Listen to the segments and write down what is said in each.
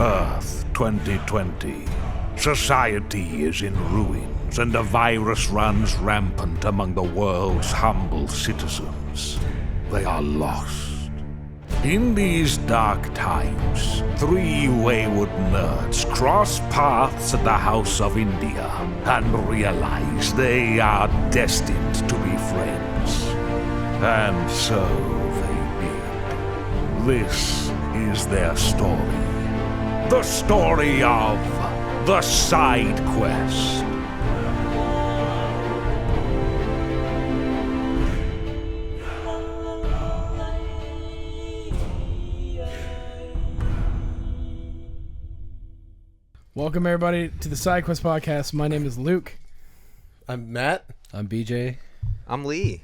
Perth 2020. Society is in ruins, and a virus runs rampant among the world's humble citizens. They are lost. In these dark times, three wayward nerds cross paths at the House of India and realize they are destined to be friends. And so they did. This is their story. The story of The Side Quest. Welcome everybody to the Side Quest podcast. My name is Luke. I'm Matt. I'm BJ. I'm Lee.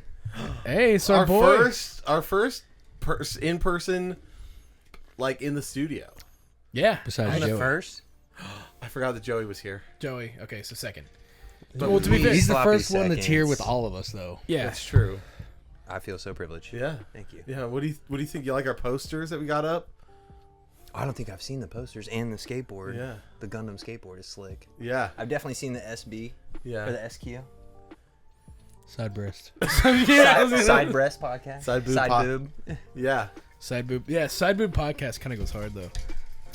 Hey, it's our boy. Our first in person, like in the studio. Yeah, Besides Joey. First? I forgot that Joey was here. Joey. Okay, so second. But Well, to be fair, He's the Sloppy first one that's here seconds. with all of us, though. yeah. That's true. I feel so privileged. Yeah. Thank you. Yeah. What do you think? You like our posters that we got up? I don't think I've seen the posters and the skateboard. Yeah. The Gundam skateboard is slick. Yeah. I've definitely seen the SB Yeah. or the SQ. Side breast. Side breast podcast. Side boob Side pod- boob. Yeah. Side boob. Yeah, side boob podcast kind of goes hard though.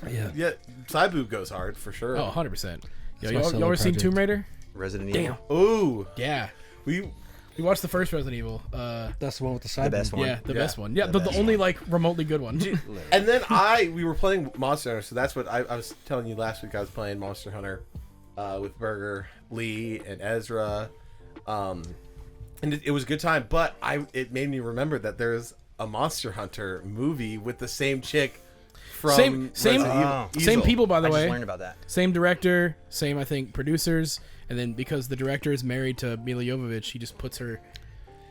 Yeah. Yeah. Side boob goes hard for sure. Oh, 100%. Yo, It's my y'all solo ever seen project. Tomb Raider? Resident Damn. Evil. Ooh. Yeah. We. We watched the first Resident Evil. That's the one with the side The best boob. one. Yeah, the Yeah. best one. Yeah, The the best only one. like remotely good one. And then we were playing Monster Hunter, so that's what I was telling you last week. I was playing Monster Hunter with Burger, Lee, and Ezra, and it was a good time. But it made me remember that there's a Monster Hunter movie with the same chick from Same- Resident Evil. Same people, by the I just way. learned about that. Same director, same I think producers, and then because the director is married to Mila Jovovich, he just puts her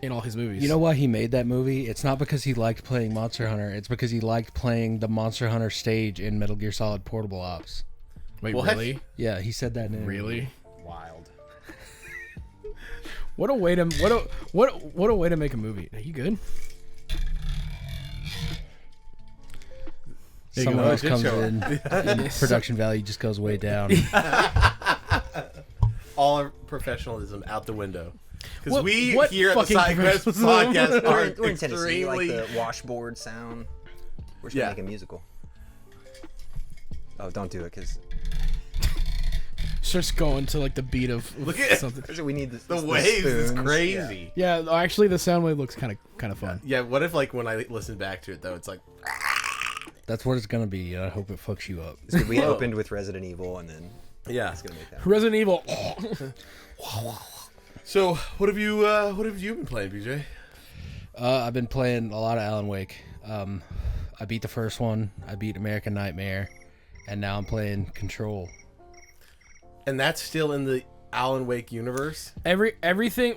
in all his movies. You know why he made that movie? It's not because he liked playing Monster Hunter. It's because he liked playing the Monster Hunter stage in Metal Gear Solid Portable Ops. Wait, What? really? Yeah, he said that in it. Really? Wild. What a way to what a way to make a movie. Are you good? There you Someone go. else Good comes show. in, and production value just goes way down. All our professionalism out the window. Because What- we what here at the fucking Side Quest professionalism? podcast We're are in Tennessee, like extremely. the washboard sound. We're just Yeah. gonna make a musical. Oh, don't do it, because Starts going to like the beat of Look at- something. we need The waves is spoons. crazy. Yeah, actually the sound wave looks kind of fun. Yeah, what if like when I listen back to it though, it's like That's what it's gonna be. And I hope it fucks you up. So we Whoa. opened with Resident Evil, and then yeah. it's gonna make that. Resident Evil. So what have you been playing, BJ? I've been playing a lot of Alan Wake. I beat the first one. I beat American Nightmare, and now I'm playing Control. And that's still in the Alan Wake universe. Everything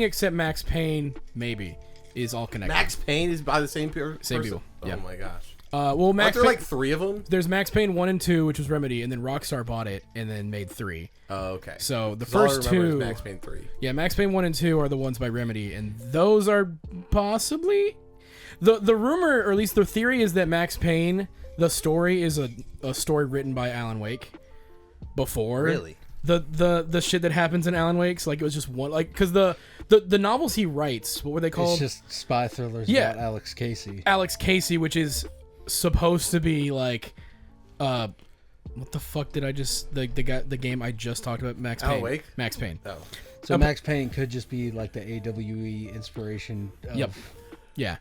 except Max Payne maybe is all connected. Max Payne is by the same person. people, Oh yeah. my gosh. Well, Aren't Max there Payne, like 3 of them? there's Max Payne 1 and 2, which was Remedy, and then Rockstar bought it and then made 3. Oh, okay. So the 'Cause all I first remember is two, Max Payne 3. yeah, Max Payne 1 and 2 are the ones by Remedy, and those are possibly the rumor, or at least the theory, is that Max Payne, the story is a story written by Alan Wake before Really? the shit that happens in Alan Wake's, like it was just one, like because the novels he writes, what were they called? It's just spy thrillers Yeah. about Alex Casey. Alex Casey, which is supposed to be like, what the fuck did I just the game I just talked about? Max Payne. Alan Wake? Max Payne. Oh. So Max Payne could just be like the AWE inspiration. Of, Yep. Yeah.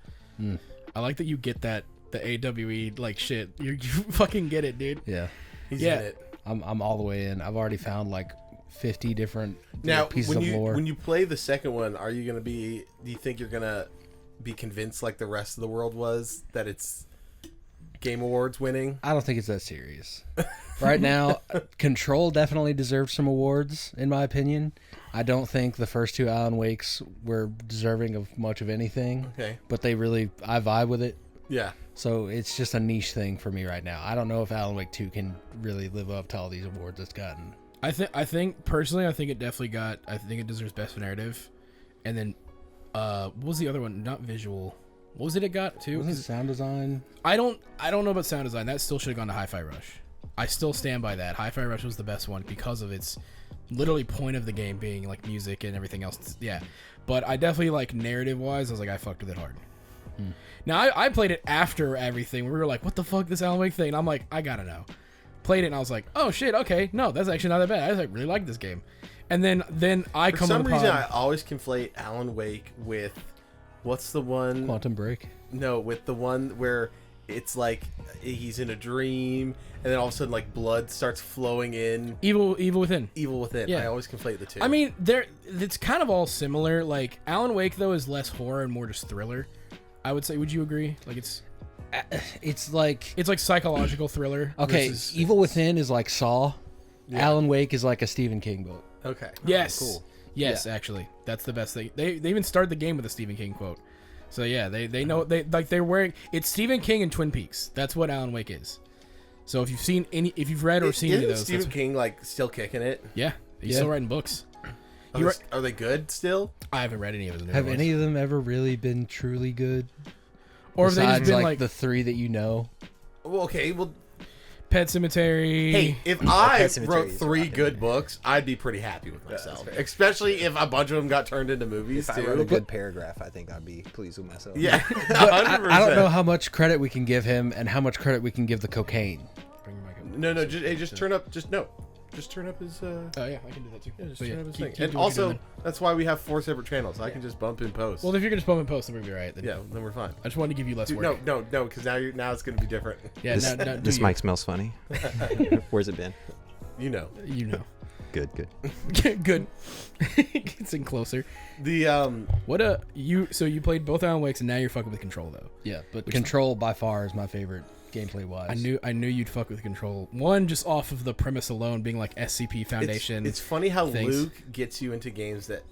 I like that you get that the AWE like shit. You fucking get it, dude. Yeah. He's Yeah. in it. I'm all the way in. I've already found like 50 different Now, pieces when of lore. you play the second one, are you gonna be? Do you think you're gonna be convinced like the rest of the world was that it's Game Awards winning? I don't think it's that serious. Right now, Control definitely deserves some awards, in my opinion. I don't think the first 2 Alan Wakes were deserving of much of anything. Okay. But I vibe with it. Yeah. So it's just a niche thing for me right now. I don't know if Alan Wake 2 can really live up to all these awards it's gotten. I think personally, I think it deserves best narrative, and then what was the other one? Not visual. What was it got too? Wasn't it sound design? I don't know about sound design. That still should have gone to Hi-Fi Rush. I still stand by that. Hi-Fi Rush was the best one because of its literally point of the game being like music and everything else. Yeah, but I definitely like narrative wise. I was like, I fucked with it hard. Now I played it after everything. We were like, what the fuck, this Alan Wake thing? And I'm like, I gotta know. Played it and I was like, oh shit, okay, no, that's actually not that bad. I like, really like this game. And then I For come some upon reason, I always conflate Alan Wake with what's the one? Quantum Break. No, with the one where it's like he's in a dream, and then all of a sudden like blood starts flowing in. Evil Within. Evil Within. Yeah. I always conflate the two. I mean, it's kind of all similar. Like Alan Wake though is less horror and more just thriller. I would say. Would you agree? Like it's like psychological thriller. okay. versus- Evil Within is like Saw. Yeah. Alan Wake is like a Stephen King book. okay. Yes. Cool. Yes, actually, that's the best thing. They even started the game with a Stephen King quote. So yeah, they know they're wearing it's Stephen King and Twin Peaks. That's what Alan Wake is. So if you've read or seen any of those, Stephen that's- King like still kicking it? yeah, he's Yeah. still writing books. Are they good still? I haven't read any of his. newer Have ones. any of them ever really been truly good? or have they just Besides, been like, like the three that you know? Well, okay. Well, Pet Cemetery? hey, if I Pet Sematary wrote is 3 rocking, good man. books, I'd be pretty happy with myself. Especially if a bunch of them got turned into movies If I wrote a too. good paragraph, I think I'd be pleased with myself. Yeah, But I 100%. don't know how much credit we can give him and how much credit we can give the cocaine. Bring your mic up. No, just turn up. Just turn up his. Oh yeah, I can do that too. Just But turn yeah, up his keep thing. doing And what you're also, doing that's why we have 4 separate channels. I can just bump in post. then. Well, if you're gonna just bump and post, then we'll be alright. Then. yeah, then we're fine. I just wanted to give you less Dude, work. no, because now it's gonna be different. Yeah, This, no, this do you. mic smells funny. Where's it been? You know. You know. Good. Good. It's in closer. The So you played both Alan Wakes and now you're fucking with Control though. Yeah, but Control by far is my favorite gameplay wise. I knew you'd fuck with Control. One, just off of the premise alone, being like SCP Foundation. It's funny how things. Luke gets you into games that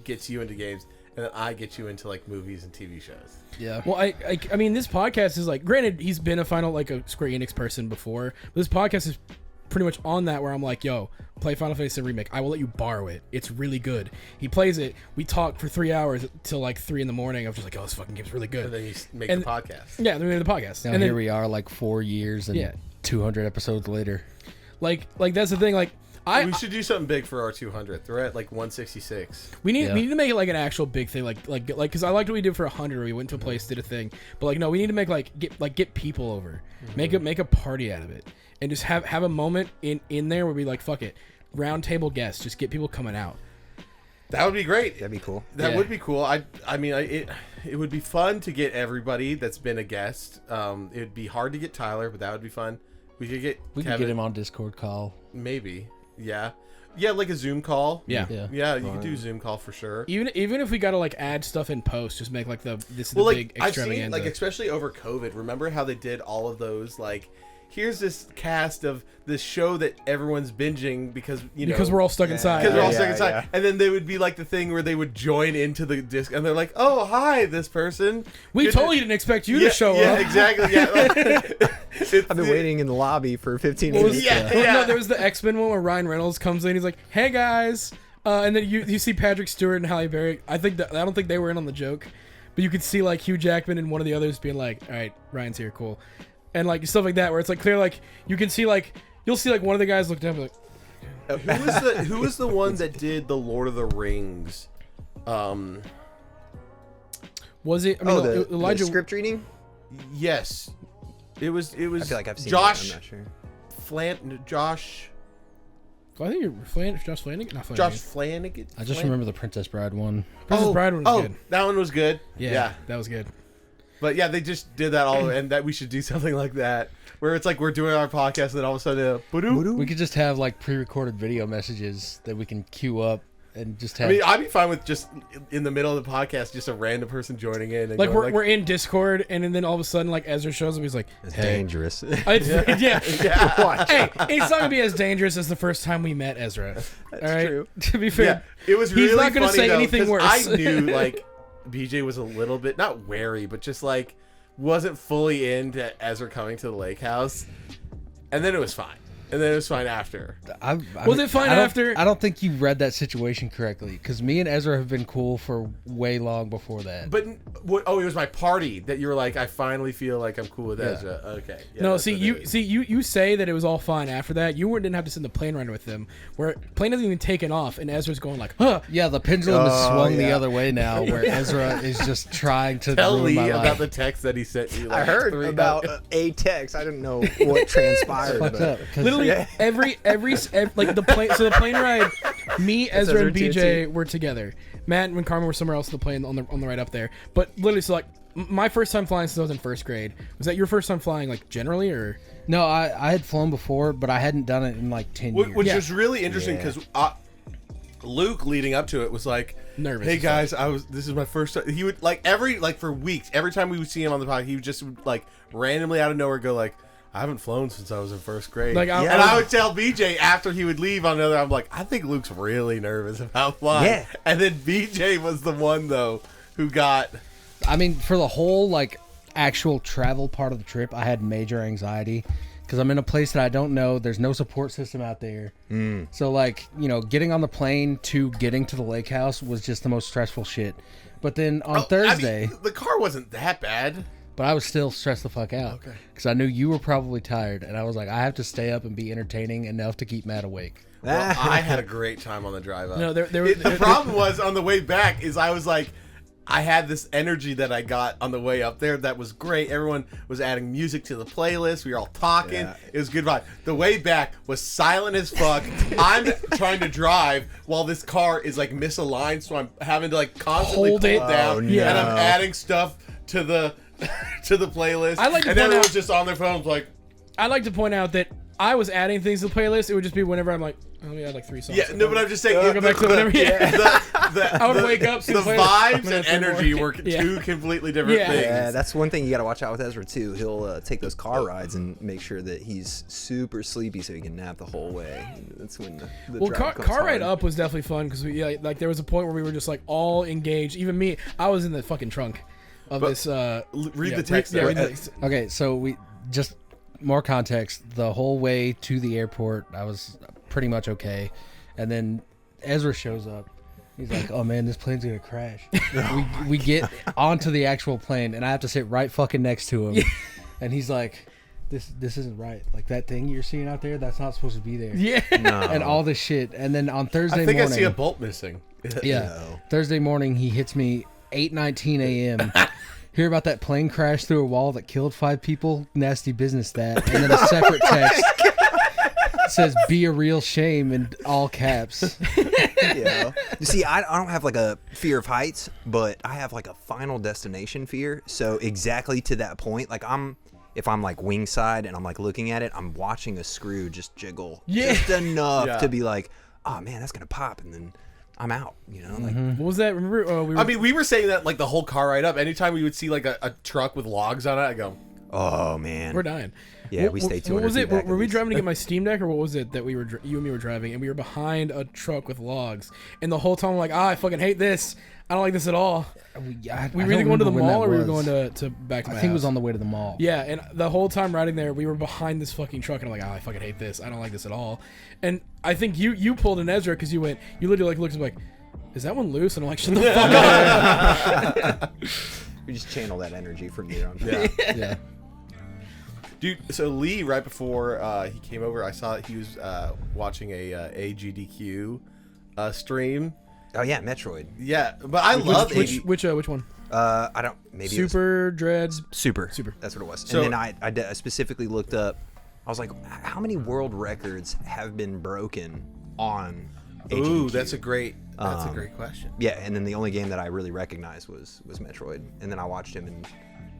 gets you into games, and then I get you into like movies and TV shows. Yeah. Well, I mean, this podcast is like, granted, he's been a Square Enix person before, but this podcast is pretty much on that where I'm like, yo, play Final Fantasy Remake. I will let you borrow it. It's really good. He plays it. We talk for 3 hours till like 3 a.m. I'm just like, oh, this fucking game's really good. And then you make And- the podcast. Yeah, then we made the podcast. Now and here then, we are, like 4 years and Yeah. 200 episodes later. like that's the thing. Like We should do something big for our 200th. We're at like 166. We need Yeah. to make it like an actual big thing, like because I liked what we did for 100. Where we went to a place, did a thing, but like no, we need to make get people over, make a party out of it, and just have a moment in there where we like fuck it, round table guests, just get people coming out. That would be great. That'd be cool. That Yeah. would be cool. I mean, it would be fun to get everybody that's been a guest. It would be hard to get Tyler, but that would be fun. We could get We Kevin, could get him on Discord call. maybe. Yeah, like a Zoom call. Yeah. Yeah, you could do Zoom call for sure. Even if we gotta like add stuff in post, just make like this is Well, the like big I've seen, extravaganza. like especially over COVID. Remember how they did all of those? Like, here's this cast of this show that everyone's binging because because we're all stuck inside. because we're all Yeah, stuck inside. yeah. And then they would be like the thing where they would join into the disc, and they're like, "Oh, hi, this person." We Good to- totally didn't expect you to show yeah, up. exactly. Yeah, I've been waiting in the lobby for 15 What was- minutes. Yeah, Oh, yeah. No, there was the X-Men one where Ryan Reynolds comes in. He's like, "Hey guys," and then you see Patrick Stewart and Halle Berry. I don't think they were in on the joke, but you could see like Hugh Jackman and one of the others being like, "All right, Ryan's here, cool," and like stuff like that where it's like clear, like you can see like you'll see like one of the guys look down and be like, who was the one that did the Lord of the Rings? "Was it?" I mean, Oh, Elijah. the script reading? Yes, it was. I feel like I've seen Josh it. I'm not sure. Josh I think you're Josh Flanagan. Not Flanagan. Josh Flanagan. I just remember the Princess Bride one. Princess Bride one was good. that one was good. Yeah, that was good. But yeah, they just did that all, and that we should do something like that, where it's like we're doing our podcast, and then all of a sudden, We could just have like pre-recorded video messages that we can queue up and just I have. mean, I'd be fine with just in the middle of the podcast, just a random person joining in. And Like going, we're in Discord, and then all of a sudden, like Ezra shows up. He's like, It's "Hey." dangerous. Yeah. yeah, Hey, it's not gonna be as dangerous as the first time we met Ezra. All right. true. To be fair, yeah. It was really he's not gonna funny, say though, anything 'cause worse. I knew like BJ was a little bit not wary, but just like wasn't fully into Ezra coming to the lake house, and then it was fine. And and then it was fine after. Was it fine after? I don't think you read that situation correctly, because me and Ezra have been cool for way long before that. But it was my party that you were like, I finally feel like I'm cool with Ezra. Okay. Yeah, No, that's what it is. you say that it was all fine after that. You didn't have to sit in the plane ride with them, where plane hasn't even taken off, and Ezra's going like, huh. Yeah, the pendulum has swung the yeah. other way now, where Ezra is just trying to Tell ruin Lee my about life. the text that he sent you. Like, I heard 3 about a text. I didn't know what transpired. Fucked but up, 'cause- Literally Yeah. every like the plane. So the plane ride, me, Ezra, and Ezra BJ were together. Matt and Carmen were somewhere else on the plane on the ride up there. But literally, so like my first time flying since I was in first grade. Was that your first time flying, like generally, or? No, I had flown before, but I hadn't done it in like 10 years. Which Yeah. was really interesting because Luke leading up to it was like, Nervous Hey as fuck. guys, this is my first time. He would for weeks, every time we would see him on the podcast, he would just like randomly out of nowhere go like, I haven't flown since I was in first grade. Like, and I would tell BJ after he would leave on another, I'm like, I think Luke's really nervous about flying. Yeah. And then BJ was the one though who got. I mean, for the whole like actual travel part of the trip, I had major anxiety because I'm in a place that I don't know. There's no support system out there. So like, getting on the plane to getting to the lake house was just the most stressful shit. But then on Thursday, the car wasn't that bad. but I was still stressed the fuck out because I knew you were probably tired, and I was like, I have to stay up and be entertaining enough to keep Matt awake. Well, I had a great time on the drive up. No, The problem was on the way back is I was like, I had this energy that I got on the way up there that was great. Everyone was adding music to the playlist. We were all talking. Yeah. It was good vibe. The way back was silent as fuck. I'm trying to drive while this car is like misaligned, so I'm having to like constantly Hold pull it. down, Oh, and no. I'm adding stuff to the playlist. I like to and point everyone's out- just on their phones like, I'd like to point out that I was adding things to the playlist. It would just be whenever I'm like, oh yeah, like 3 songs. yeah, no, but I'm just saying. I'll go back to whatever. Yeah. I would wake up, see The the playlist, vibes I'm gonna and say more. energy were Yeah. two completely different Yeah. things. Yeah, that's one thing you got to watch out with Ezra too. He'll take those car rides and make sure that he's super sleepy so he can nap the whole way. That's when the Well, drive car comes ride hard. up was definitely fun because like there was a point where we were just like all engaged. Even me, I was in the fucking trunk of But this. Read yeah, the text. Yeah, there. read the text. Okay, so we just more context. The whole way to the airport, I was pretty much okay, and then Ezra shows up. He's like, "Oh man, this plane's gonna crash." we get onto the actual plane, and I have to sit right fucking next to him, and he's like, "This isn't right. Like that thing you're seeing out there, that's not supposed to be there." Yeah. No. And all this shit, and then on Thursday I think morning, I see a bolt missing. yeah, No. Thursday morning he hits me 8:19 a.m. Hear about that plane crash through a wall that killed 5 people? Nasty business that. And then a separate text says "be a real shame" in all caps. Yeah. You see, I don't have like a fear of heights, but I have like a final destination fear. So exactly to that point, like if I'm like wing side and I'm like looking at it, I'm watching a screw just jiggle just enough Yeah. to be like, oh man, that's gonna pop, and then I'm out. Like What was that? Remember? We were, I mean, we were saying that like the whole car ride up. Anytime we would see like a truck with logs on it, I go, oh man, we're dying. Yeah, we stayed 200 What was feet it? back Were at we least. driving to get my Steam Deck, or what was it that we were you and me were driving, and we were behind a truck with logs, and the whole time I'm like, I fucking hate this. I don't like this at all. We were either going to the mall or we were going to back to my I think it was house. on the way to the mall. Yeah, and the whole time riding there, we were behind this fucking truck, and I'm like, I fucking hate this. I don't like this at all. And I think you pulled an Ezra because you literally like looked and was like, is that one loose? And I'm like, shut the fuck up. we just channel that energy from here on. yeah. Yeah. Dude, so Lee, right before he came over, I saw he was watching a AGDQ stream. Oh yeah, Metroid. Yeah, but I love Which one? I don't. Maybe it was Super Dreads. Super. Super. That's what it was. So- And then I specifically looked up. I was like, how many world records have been broken on AGDQ? Ooh, that's a great question. Yeah, and then the only game that I really recognized was Metroid. And then I watched him, and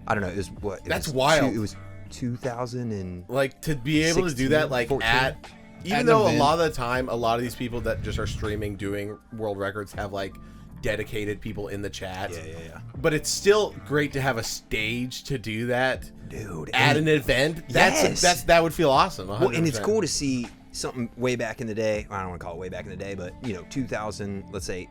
I don't know, it was what? That's wild. It was 2000 and Like to be able to do that, 16, like 14. at even an though a event. lot of the time, a lot of these people that just are streaming doing world records have like dedicated people in the chat. yeah. But it's still great to have a stage to do that. Dude, At and- an event, Yes. that would feel awesome. 100%. Well, and it's cool to see something way back in the day. I don't want to call it way back in the day, but 2000, let's say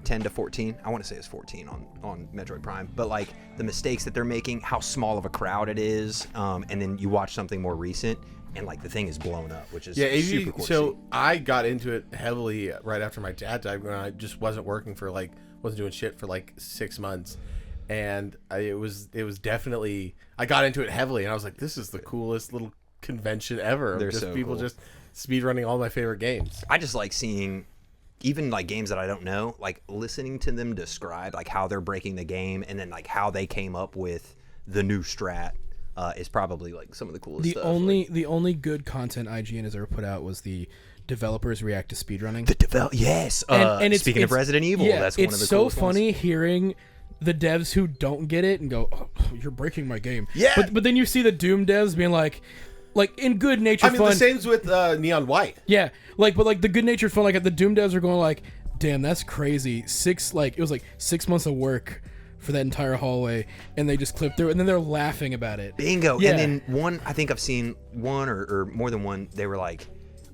10 to 14. I want to say it's 14 on Metroid Prime. But like the mistakes that they're making, how small of a crowd it is, and then you watch something more recent, and like the thing is blown up, which is super cool. So I got into it heavily right after my dad died, when I just wasn't working for wasn't doing shit for like 6 months, and it was definitely, I got into it heavily, and I was like, this is the coolest little convention ever. They're just so people cool. just speedrunning all my favorite games. I just like seeing even like games that I don't know, like listening to them describe like how they're breaking the game, and then like how they came up with the new strat is probably like some of the coolest stuff. The only good content IGN has ever put out was the developers react to speedrunning. Yes. And speaking of Resident Evil, that's one of the it's so coolest funny ones. hearing the devs who don't get it and go, oh, "You're breaking my game." Yeah. But then you see the Doom devs being like in good natured I mean, fun. the same's with Neon White. Yeah, but the good natured fun, like the Doom devs are going like, "Damn, that's crazy." It was like 6 months of work for that entire hallway, and they just clipped through it, and then they're laughing about it. Bingo. Yeah. And then I think I've seen one or more than one, they were like,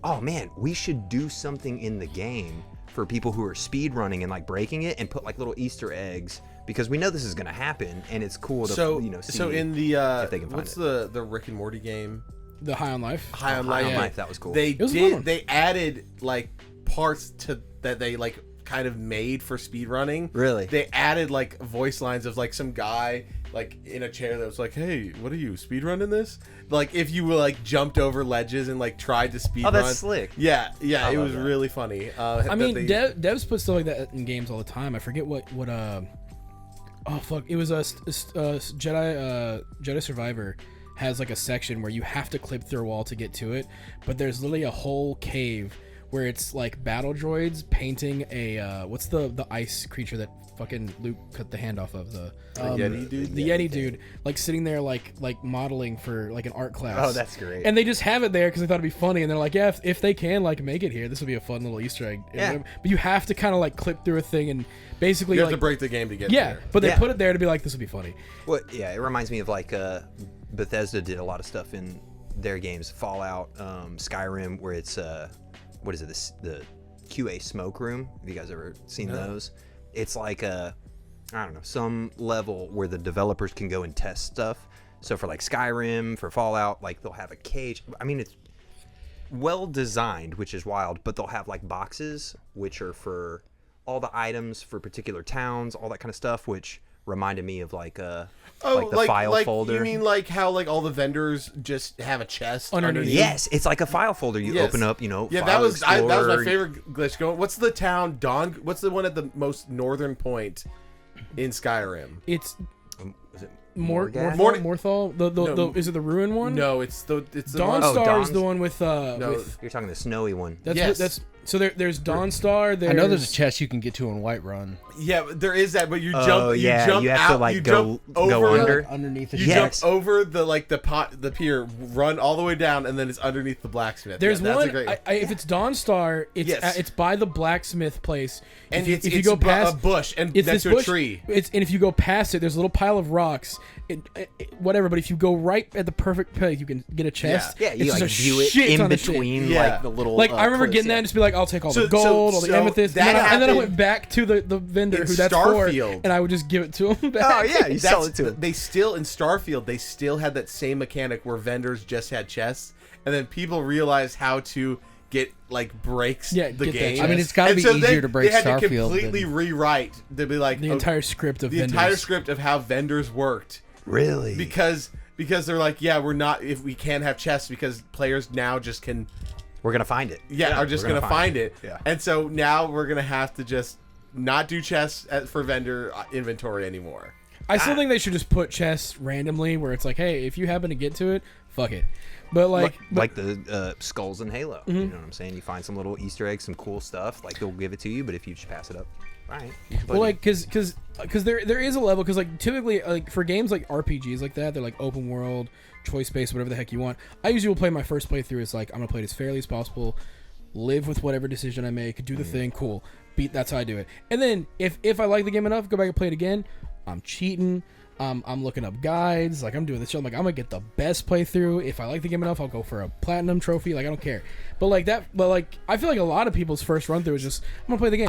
oh man, we should do something in the game for people who are speed running and like breaking it, and put like little Easter eggs, because we know this is going to happen, and it's cool to see. So in the if they can find what's it. the Rick and Morty game? The High on Life. High on High Life. on Yeah. Life, that was cool. was a fun one. They added like parts to that they like kind of made for speedrunning. Really? They added like voice lines of like some guy like in a chair that was like, "Hey, what are you speedrunning this?" Like if you were like jumped over ledges and like tried to speedrun. Oh, that's slick. Yeah, I it love was that. really funny. I mean, devs put stuff like that in games all the time. I forget what oh fuck, it was a Jedi Survivor has like a section where you have to clip through a wall to get to it, but there's literally a whole cave where it's like battle droids painting a what's the ice creature that fucking Luke cut the hand off of, the Yeti dude? the Yeti dude, like sitting there like modeling for like an art class. Oh, that's great. And they just have it there because they thought it'd be funny, and they're like, yeah, if they can like make it here, this would be a fun little Easter egg. Yeah. But you have to kind of like clip through a thing and basically You have like, to break the game to get yeah, there. but they Yeah. put it there to be like, this would be funny. Well, yeah, it reminds me of like Bethesda did a lot of stuff in their games, Fallout, Skyrim, where it's what is it, the QA smoke room? Have you guys ever seen those? It's like I don't know, some level where the developers can go and test stuff. So for like Skyrim, for Fallout, like they'll have a cage. I mean, it's well designed, which is wild, but they'll have like boxes which are for all the items for particular towns, all that kind of stuff, which reminded me of like the file folder. You mean like how like all the vendors just have a chest Underneath. Yes, it's like a file folder. You Yes. open up, yeah, that File was that was my Explorer. favorite glitch. Going, what's the town? What's the one at the most northern point in Skyrim? It's Was it Morthal. Morg- The is it the ruin one? No, it's the Dawnstar Oh, is Dawn's- the one with No. with You're talking the snowy one. that's Yes. that's so there's Dawnstar. I know there's a chest you can get to in Whiterun. Yeah, there is that, but you Oh, jump. yeah, you jump you have out, to, like, you go jump over, under. Like underneath the You Yes. jump over the pier, run all the way down, and then it's underneath the blacksmith. There's yeah, that's one. A great, If it's Dawnstar, it's Yes. it's by the blacksmith place. and if you, it's, if you it's go past a bush and it's next this to bush, a tree. and if you go past it, there's a little pile of rocks. Whatever, but if you go right at the perfect place, you can get a chest. Yeah, It's you just like a view it shit in ton of shit. between Yeah. like the little. Like I remember cliffs, getting that yeah. and just be like, I'll take all So- the gold, all the so amethyst, that and then I happened went back to the vendor in who that's Starfield. for, and I would just give it to him back. Oh yeah, you sell it to it. They still in Starfield. They still had that same mechanic where vendors just had chests, and then people realized how to get like breaks Yeah, the get that game. chest. I mean, it's got to And be so easier to break They had to Starfield completely than- rewrite to be like The oh, entire script of the vendors. entire script of how vendors worked Really? because they're like, yeah, we're not if we can't have chests because players now just can We're gonna find it. are just we're gonna find it. Yeah. And so now we're gonna have to just not do chests for vendor inventory anymore. I still think they should just put chests randomly where it's like, hey, if you happen to get to it, fuck it. But Like the skulls in Halo. You know what I'm saying? You find some little Easter eggs, some cool stuff. Like they'll give it to you, but if you just pass it up, all right. you can play well, it. like, because there is a level, because like typically like for games like RPGs like that, they're like open world, choice based, whatever the heck you want. I usually will play my first playthrough as like I'm gonna play it as fairly as possible, live with whatever decision I make, do the thing, cool, beat. That's how I do it. And then if I like the game enough, go back and play it again. I'm cheating. I'm looking up guides. Like I'm doing this shit. I'm like I'm gonna get the best playthrough. If I like the game enough, I'll go for a platinum trophy. Like I don't care. But like that. But like I feel like a lot of people's first run through is just I'm gonna play the game.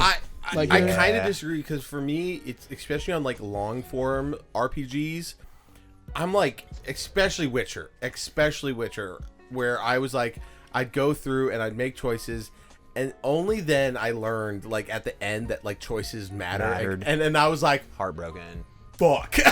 Like, I you know? kind of Yeah. disagree because for me, it's especially on like long form RPGs. I'm like, especially Witcher, where I was like, I'd go through and I'd make choices, and only then I learned like at the end that like choices Mattered. and I was like, Heartbroken. fuck. Dude,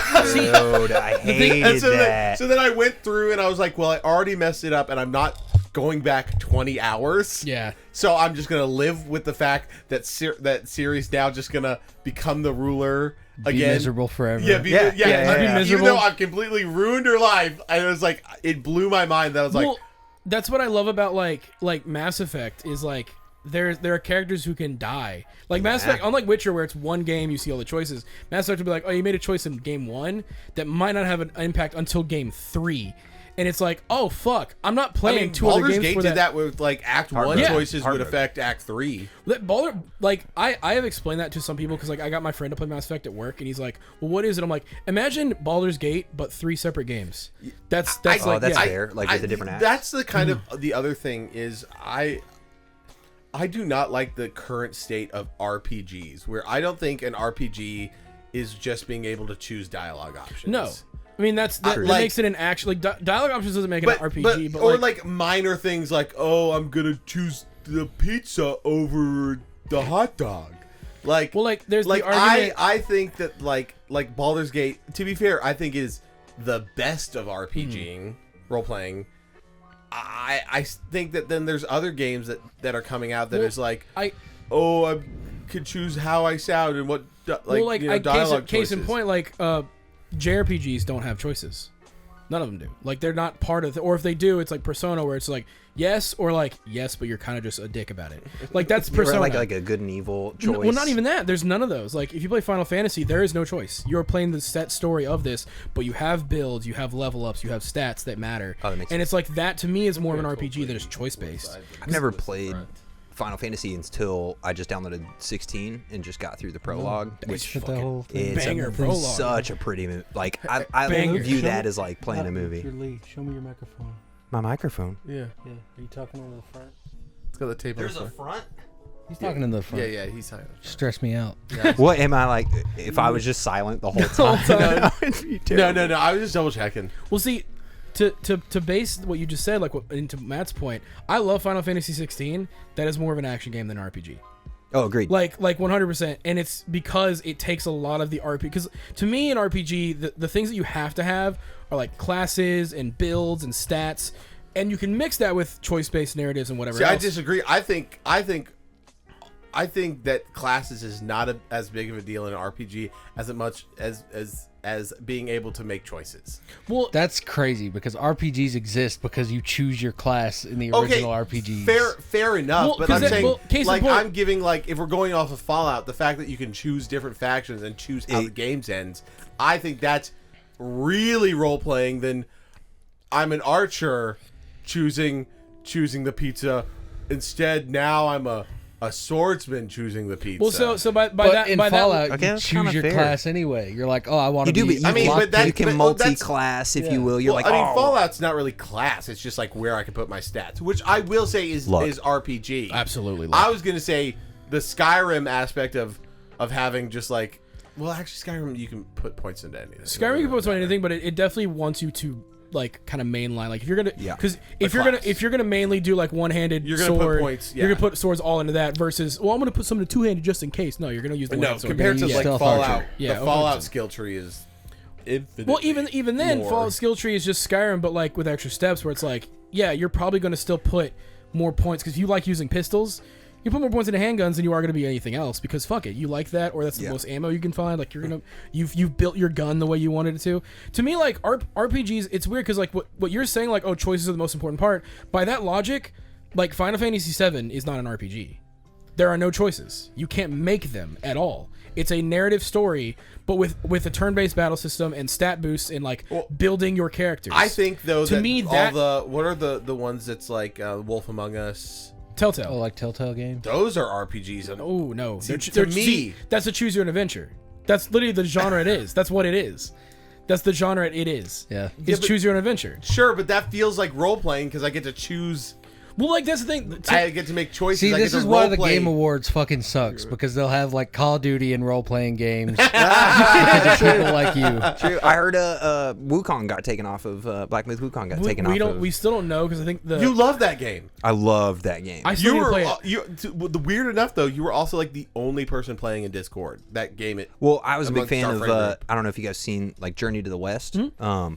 I hated And so that. then I went through and I was like, well, I already messed it up, and I'm not going back 20 hours. Yeah. So I'm just gonna live with the fact that that Ciri's now just gonna become the ruler Be again. miserable forever. Yeah, Yeah, yeah, Even yeah. Miserable. though I've completely ruined her life, I was like, it blew my mind. That I was like, Well, that's what I love about like Mass Effect is like there are characters who can die. Like Mass Effect, unlike Witcher, where it's one game, you see all the choices. Mass Effect will be like, oh, you made a choice in game 1 that might not have an impact until game 3, and it's like, oh fuck, I'm not I playing mean, two other Baldur's games Gate for did that with like Act 1 Yeah. choices would Heartbroken. affect Act 3. Baldur, like I have explained that to some people because like I got my friend to play Mass Effect at work, and he's like, well, what is it? I'm like, imagine Baldur's Gate but 3 separate games. That's Oh, like that's yeah. fair. Like with a different act. That's the kind of the other thing is I do not like the current state of RPGs, where I don't think an RPG is just being able to choose dialogue options. No, I mean that Like- makes it an actual like dialogue options doesn't make it an RPG, but or like minor things like, oh, I'm gonna choose the pizza over the hot dog. Like, well, like there's like the argument. I think that like Baldur's Gate, to be fair, I think is the best of RPGing, role playing. I think that then there's other games that are coming out that Well, is like, I oh, I could choose how I sound and what like, you know, dialogue case in choices. point, like JRPGs don't have choices. None of them do. Like they're not part of or if they do, it's like Persona, where it's like yes or like yes, but you're kind of just a dick about it. Like that's Or Persona. like a good and evil choice. Well, not even that. There's none of those. Like, if you play Final Fantasy, there is no choice. You're playing the set story of this, but you have builds, you have level ups, you have stats that matter. Oh, that makes and sense. it's like that to me is more of an RPG that is choice based. I've never played Final Fantasy until I just downloaded 16 and just got through the prologue, which Shit, that whole thing. is banger prologue. such a pretty movie. Like I Banger. view Show that me- as like playing a movie. Your lead. Show me your microphone. My microphone. Yeah, Yeah. Are you talking on the front? it's got the tape. on the front. front. He's talking in the front. Yeah, he's talking. Stress me out. What am I like? If I was just silent the whole time, that would be terrible. No. I was just double checking. Well, see, to base what you just said, like into Matt's point, I love Final Fantasy 16. That is more of an action game than an RPG. Oh, agreed. Like 100%, and it's because it takes a lot of the RPG. Because to me, an RPG, the things that you have to have are like classes and builds and stats, and you can mix that with choice-based narratives and whatever. See, else. I disagree. I think that classes is not as big of a deal in an RPG as much as being able to make choices. Well, That's crazy because RPGs exist because you choose your class in the original RPGs. Fair enough. Well, but 'cause I'm that- saying, well, case in like, point- I'm giving, like, if we're going off of Fallout, the fact that you can choose different factions and choose how the games ends, I think that's really role playing than I'm an archer choosing the pizza. Instead, now I'm a swordsman choosing the pizza. well, so by But that in by Fallout, that, Okay, you that's kinda choose your fair. class anyway. You're like, oh, I want you to do, be. but you, I mean, can, but that- you can but that's- multi-class if you will. You're Well, like, I mean, oh, Fallout's not really class. It's just like where I can put my stats, which I will say is Luck. RPG. absolutely. I was gonna say the Skyrim aspect of having just like, well, actually, Skyrim you can put points into anything. Skyrim can put on anything, but it definitely wants you to like kind of mainline. Like if you're gonna, Yeah. because class. if you're gonna mainly do like one-handed You're gonna put sword, points, you're yeah. gonna put swords all into that. Versus, well, I'm gonna put some into two-handed just in case. No, you're gonna use the No, one-handed sword. compared to Yeah. like Stealth Fallout, archer. Yeah, the Fallout 100%. skill tree is infinite. Well, even then, more. Fallout skill tree is just Skyrim, but like with extra steps, where it's like, yeah, you're probably going to still put more points because if you like using pistols, you put more points into handguns than you are going to be anything else. Because fuck it, you like that, or that's the Yeah. most ammo you can find. Like you've built your gun the way you wanted it to. To me, like RPGs, it's weird because like what you're saying, like, oh, choices are the most important part. By that logic, like Final Fantasy VII is not an RPG. There are no choices. You can't make them at all. It's a narrative story, but with a turn-based battle system and stat boosts and like building your characters. I think though To that me, all that- the what are the ones that's like Wolf Among Us. Telltale. Oh, like Telltale games. Those are RPGs. And Oh no! See, They're- to see, me- that's a choose your own adventure. That's literally the genre it is. That's what it is. That's the genre it is. Yeah. It's but- choose your own adventure. Sure, but that feels like role playing because I get to choose Well, like that's the thing. I get to make choices. See, I this get is to why the role-play. Game Awards fucking sucks because they'll have like Call of Duty and role playing games because of people like you. True. I heard Wukong got taken off of Black Myth. Wukong got taken off. We still don't know because I think You love that game. I loved that game. I still You need to were play it. the weird enough though. You were also like the only person playing in Discord that game. Well, I was a big amongst fan our of. friend group. I don't know if you guys seen like Journey to the West.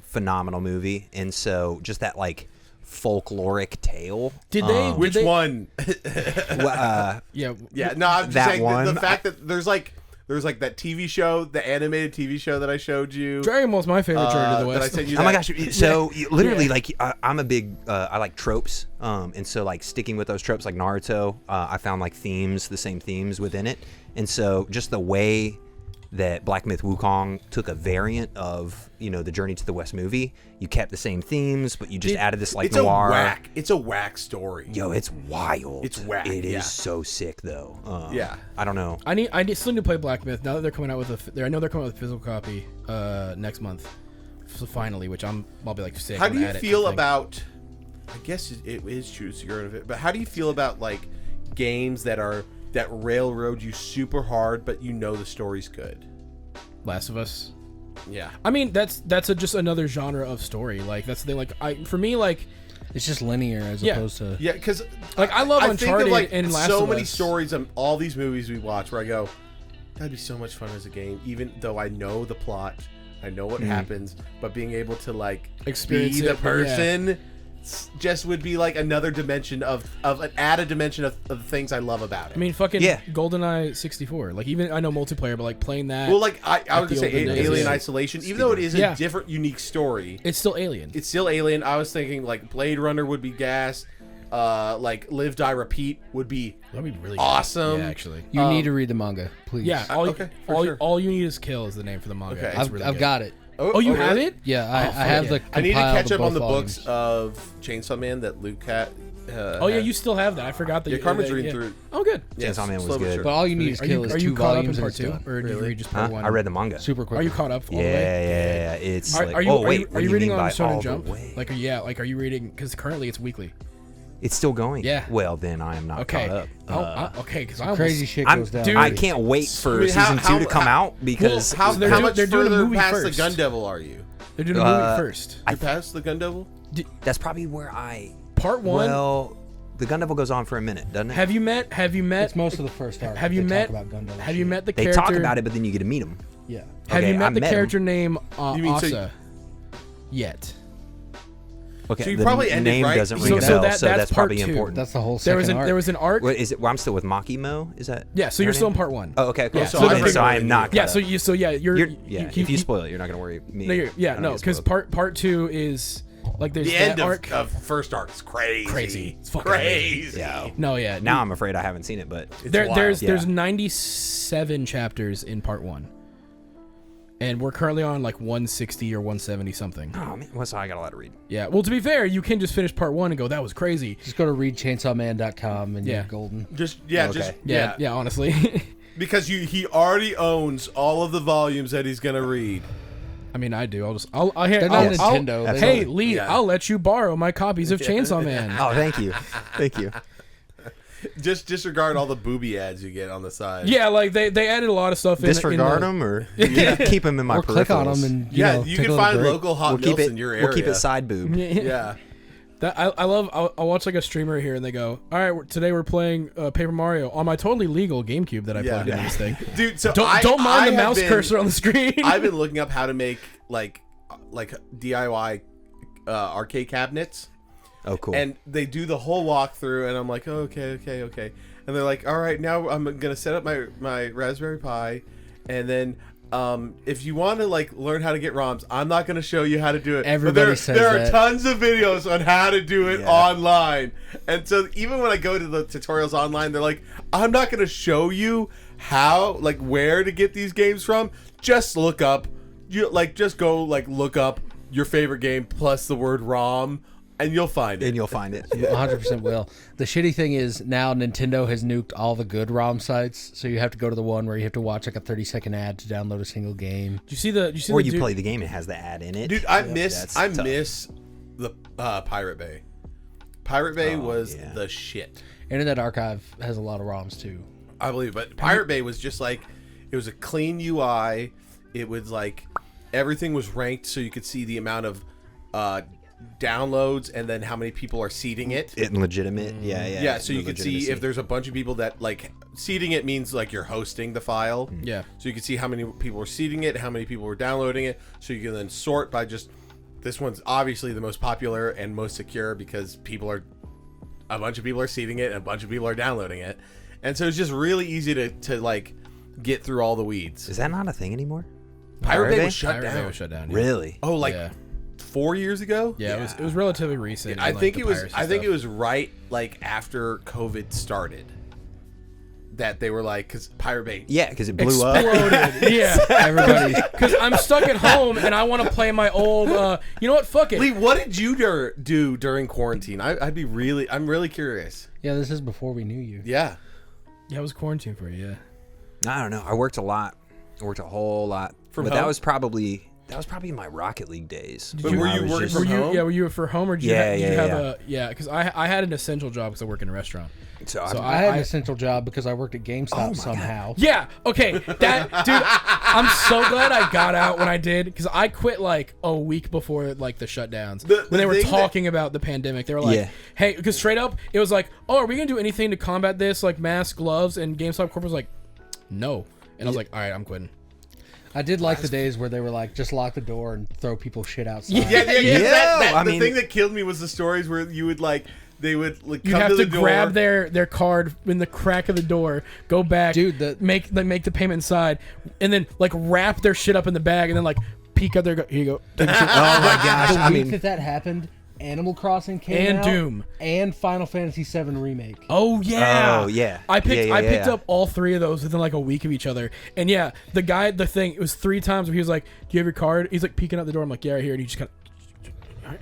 Phenomenal movie, and so just that like folkloric tale. Did they? Which did they, one? Yeah. Yeah, no, I'm just That saying one? the fact that there's like that TV show, the animated TV show that I showed you. Dragon Ball's my favorite Journey to the that I West. sent you. Oh my that- gosh! So literally, like I'm a big I like tropes, and so like sticking with those tropes, like Naruto, I found like themes, the same themes within it, and so just the way that Black Myth Wukong took a variant of the Journey to the West movie, you kept the same themes, but you just added this like it's noir. It's a whack story. Yo, it's wild. It's whack, It is yeah. so sick though. Yeah. I don't know. I still need to play Black Myth now that they're coming out with I know they're coming out with a physical copy next month. So finally, which I'll be like sick. How do you at it, feel I think. about? I guess it is true. So you're in it, but how do you feel about like games that railroad you super hard, but you know the story's good? Last of Us? Yeah. I mean, that's just another genre of story. Like that's the thing. Like for me, like It's just linear as Yeah. opposed to. Yeah, because Like, I love think of, Uncharted like, and Last so of many Us. stories of all these movies we watch where I go, that'd be so much fun as a game, even though I know the plot, I know what happens, but being able to like Experience be the it, yeah. person just would be like another dimension of an added dimension of the things I love about it. I mean, fucking Yeah. GoldenEye 64. Like even I know multiplayer, but like playing that, well, like I was the gonna say olden days, Alien yeah. Isolation, even though it is a Yeah. different, unique story, it's still Alien. it's still Alien. I was thinking like Blade Runner would be gas, like Live Die Repeat would be That'd be really awesome. Good. Yeah, actually. You need to read the manga, please. Yeah. okay, for sure. All you need is Kill is the name for the manga. Okay. It's really I've good. got it. Oh, you have really? it? Yeah, I fuck have yeah. the. I need to compiled catch up on the both books volumes. of Chainsaw Man that Luke had. Oh yeah, you still have that. I forgot that. Yeah, you Carmen's that- reading yeah. through. Oh, good. Chainsaw Man was slow but good. sure. But all you need is Are kill you, is are two you caught up volumes in and part it's two, done. or did you read just Huh? part one? I read the manga. Super quick. Are you caught up all the Yeah, way? yeah. It's Are, like, are you, oh are wait, you, what are do you you reading mean on by Shonen all Jump? the way? Like, are you reading? Because currently it's weekly. It's still going. Yeah. Well, then I am not Okay. caught up. Okay, because I Crazy almost, shit I'm, goes down. Dude, I can't wait for I mean, season how- 2 to come out because How, they're how doing- much they're doing the further movie past first. the Gun Devil are you? They're doing a movie first. You're past the Gun Devil? that's probably where I. Part one. Well, the Gun Devil goes on for a minute, doesn't it? Have you met? It's most of the first arc. Have you They met? Talk about Gundam Have you shit. met the they character? talk about it, but then you get to meet him. Yeah. Have Okay, you met I the met him. character name You mean so- Asa? Yet. Okay, So you the probably ended, name right? doesn't So- ring a so bell, that- so that's that's part probably two. important. That's the whole There second was an arc. What is it? Well, I'm still with Makimo. Is that? Yeah, so her you're still in name? part one. Oh, okay, cool. Yeah, so so I'm the- right so I am with not. you. Yeah, caught so up. you're Yeah, if you spoil it, you're not gonna worry me. No, I don't get because spoiled. part two is like there's The that end arc. of first arc is crazy. Crazy. It's fucking crazy. Yeah. No, yeah. Now I'm afraid I haven't seen it, but It's There, wild. there's Yeah. 97 chapters in part one, and we're currently on like 160 or 170 something. oh man, well, so I got a lot to read. Yeah. Well, to be fair, you can just finish part one and go, "That was crazy." Just go to readchainsawman.com and Yeah. you're golden. just Okay. Yeah. Honestly, because he already owns all of the volumes that he's gonna read. I mean, I do. They're not Nintendo. Hey, Absolutely. Lee, Yeah. I'll let you borrow my copies of Chainsaw Man. Oh, thank you, thank you. Just disregard all the booby ads you get on the side. Yeah, like they added a lot of stuff. Disregard in the, them or keep them in my Or click on peripherals? them and Yeah, know, you take a can little find break. local hot We'll keep milfs it. in your area. We'll keep it side boob. Yeah. That I love. I'll watch like a streamer here, and they go, "All right, today we're playing Paper Mario on my totally legal GameCube that I Yeah. plugged into this thing." Dude, so Don't mind I the have mouse been- cursor on the screen. I've been looking up how to make like DIY arcade cabinets. Oh, cool. And they do the whole walkthrough, and I'm like, oh, okay. And they're like, all right, now I'm gonna set up my Raspberry Pi, and then if you want to like learn how to get ROMs, I'm not gonna show you how to do it. Everybody but says there are that. tons of videos on how to do it Yeah. online, and so even when I go to the tutorials online, they're like, I'm not gonna show you how like where to get these games from. Just look up, just go look up your favorite game plus the word ROM. And you'll find it. and you'll find it. 100% will. The shitty thing is now Nintendo has nuked all the good ROM sites, so you have to go to the one where you have to watch like a 30-second ad to download a single game. Do you see the? Or the you dude- play the game and it has the ad in it. Dude, I miss That's tough. the Pirate Bay. Pirate Bay Oh, was yeah. the shit. Internet Archive has a lot of ROMs too. I believe, but Pirate Bay was just like, it was a clean UI. It was like everything was ranked, so you could see the amount of downloads and then how many people are seeding it. It legitimate. Yeah. Yeah, so you the could see legitimacy. if there's a bunch of people that like seeding it means like you're hosting the file. Yeah. So you can see how many people were seeding it, how many people were downloading it. So you can then sort by just this one's obviously the most popular and most secure because a bunch of people are seeding it and a bunch of people are downloading it. And so it's just really easy to like get through all the weeds. Is that not a thing anymore? Pirate Bay Bay? was shut Pirate Bay down. was shut down. Yeah. Really? Oh, like yeah. 4 years ago? Yeah, it was relatively recent. I in, like, think the it was. piracy I think stuff. it was right like after COVID started that they were like, because Pirate Bay. Yeah, because it blew up. Exploded. Yeah, Everybody. because I'm stuck at home and I want to play my old. You know what? Fuck it. Lee, what did you do during quarantine? I'm really curious. Yeah, this is before we knew you. Yeah. Yeah, I was quarantined for you. Yeah. I don't know. I worked a lot. I worked a whole lot. From but home? that was probably my Rocket League days. But when were I you was working just- from home? Were you for home or did you, Yeah, did you yeah, have yeah. a yeah? Because I had an essential job because I work in a restaurant. So, So I had an I- essential job because I worked at GameStop somehow. Yeah. Okay. That dude. I'm so glad I got out when I did because I quit like a week before like the shutdowns. The when they were thing that- talking about the pandemic, they were like, Yeah. "Hey," because straight up, it was like, "Oh, are we gonna do anything to combat this? Like mask, gloves?" And GameStop Corp was like, "No." And I was like, "All right, I'm quitting." I did like the days where they were like, just lock the door and throw people shit outside. Yeah. I the mean- thing that killed me was the stories where you would like they would like You come have to to the door. grab their card in the crack of the door, go back, Dude, make the payment inside, and then like wrap their shit up in the bag, and then like peek out there. Go, here you go. Take your shit. oh my gosh! The I week mean, that happened, Animal Crossing came And out, Doom. and Final Fantasy VII Remake. Oh yeah. Oh, yeah. I picked Yeah, I picked yeah. up all three of those within like a week of each other. And yeah, the thing, it was 3 times where he was like, "Do you have your card?" He's like peeking out the door. I'm like, "Yeah, right here." And he just kind of,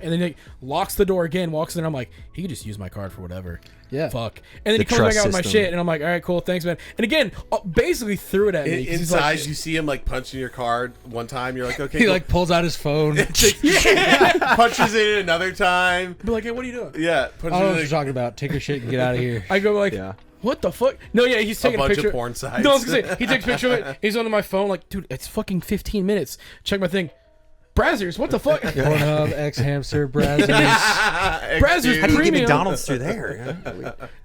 and then he locks the door again, walks in. I'm like, he could just use my card for whatever. Yeah. Fuck. And then The he comes back trust out with my system. shit, and I'm like, all right, cool, thanks, man. And again, basically threw it at me. 'cause he's Inside, like, you see him like punching your card one time. You're like, okay, He cool. like pulls out his phone. punches it another time. be like, hey, what are you doing? Yeah, I punches don't know what it you're talking about. Take your shit and get out of here. I go like, Yeah. what the fuck? No, yeah, he's taking a bunch picture. of porn sites. No, I was gonna say he takes a picture of it. He's on my phone, like, dude, it's fucking 15 minutes. Check my thing. Brazzers, what the fuck? Pornhub, X Hamster, Brazzers. Brazzers how do you get premium. McDonald's through there?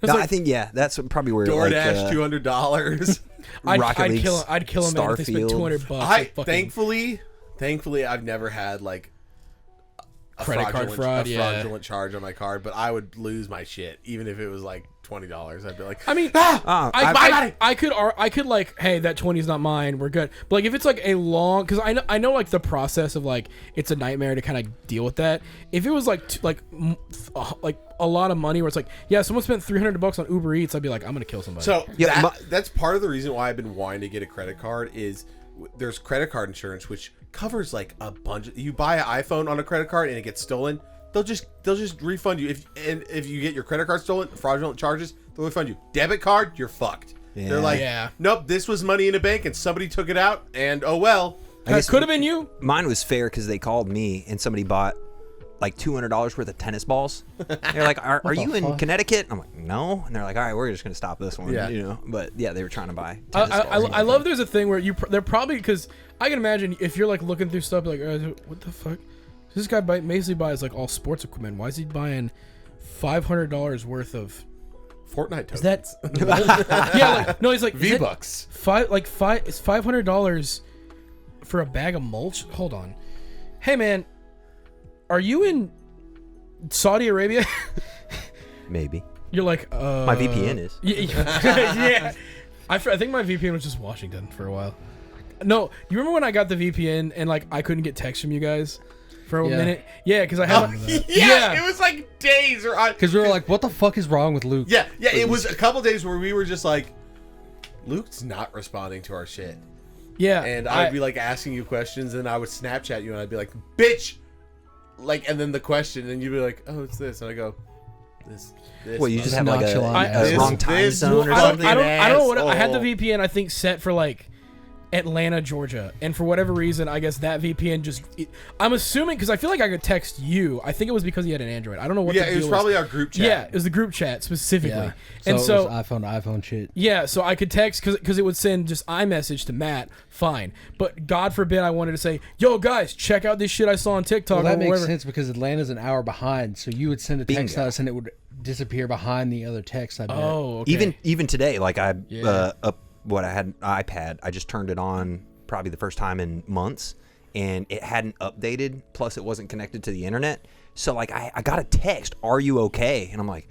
No, I think that's probably where DoorDash, like, $200. Rocket League's I'd kill him man, if they spent Starfield. $200. I like, fucking thankfully, I've never had like a Credit card fraud, a yeah. fraudulent charge on my card, but I would lose my shit even if it was like $20. I'd be like, I mean, I could like, hey, that 20 is not mine. We're good. But like, if it's like a long, because I know like the process of like, it's a nightmare to kind of deal with that. If it was like like a lot of money, where it's like, yeah, someone spent $300 on Uber Eats, I'd be like, I'm gonna kill somebody. So Yeah, that's part of the reason why I've been wanting to get a credit card is there's credit card insurance which covers like a bunch. You buy an iPhone on a credit card and it gets stolen, they'll just refund you. If you get your credit card stolen, fraudulent charges, they'll refund you. Debit card, you're fucked. Yeah. They're like, Yeah. nope, this was money in a bank and somebody took it out, and oh well. I guess could have been you. mine was fair because they called me and somebody bought like $200 worth of tennis balls. They're like, "Are you in fuck? Connecticut?" I'm like, "No," and they're like, "All right, we're just gonna stop this one." Yeah. You know, but yeah, they were trying to buy. Tennis I balls. love there's a thing where they're probably, because I can imagine if you're like looking through stuff like, what the fuck, this guy basically buys like all sports equipment. Why is he buying $500 worth of Fortnite tokens. is that yeah, like, no, he's like, is it V-Bucks. it's $500 for a bag of mulch. Hold on, hey man, are you in Saudi Arabia? Maybe You're like, my VPN is. yeah. I think my VPN was just Washington for a while. No, you remember when I got the VPN and like I couldn't get text from you guys for a Yeah. minute? Yeah, because I had Yeah, it was like days or Because we were like, what the fuck is wrong with Luke? yeah, it was a couple days where we were just like, Luke's not responding to our shit. yeah, And I'd be like asking you questions, and I would Snapchat you, and I'd be like, "Bitch," like, and then the question, and you'd be like, "Oh, it's this," and I go, "This." Well, you just have like nonchalant a ass. wrong time This- zone or I I don't- something. I don't know what I had the asshole. VPN I think set for like Atlanta, Georgia, and for whatever reason, I guess that VPN I'm assuming because I feel like I could text you. I think it was because he had an Android. I don't know what. Yeah, the it was deal probably our group chat. Yeah, it was the group chat specifically. Yeah. And so it was iPhone to iPhone shit. yeah, so I could text because it would send just iMessage to Matt. Fine, but God forbid I wanted to say, "Yo, guys, check out this shit I saw on TikTok." Well, that or makes whatever. sense because Atlanta's an hour behind, so you would send a text to Bingo. us and it would disappear behind the other text. I bet. Oh, okay. Even today, like I Yeah. I had an iPad. I just turned it on probably the first time in months, and it hadn't updated. Plus, it wasn't connected to the internet. So like I got a text, "Are you okay?" And I'm like,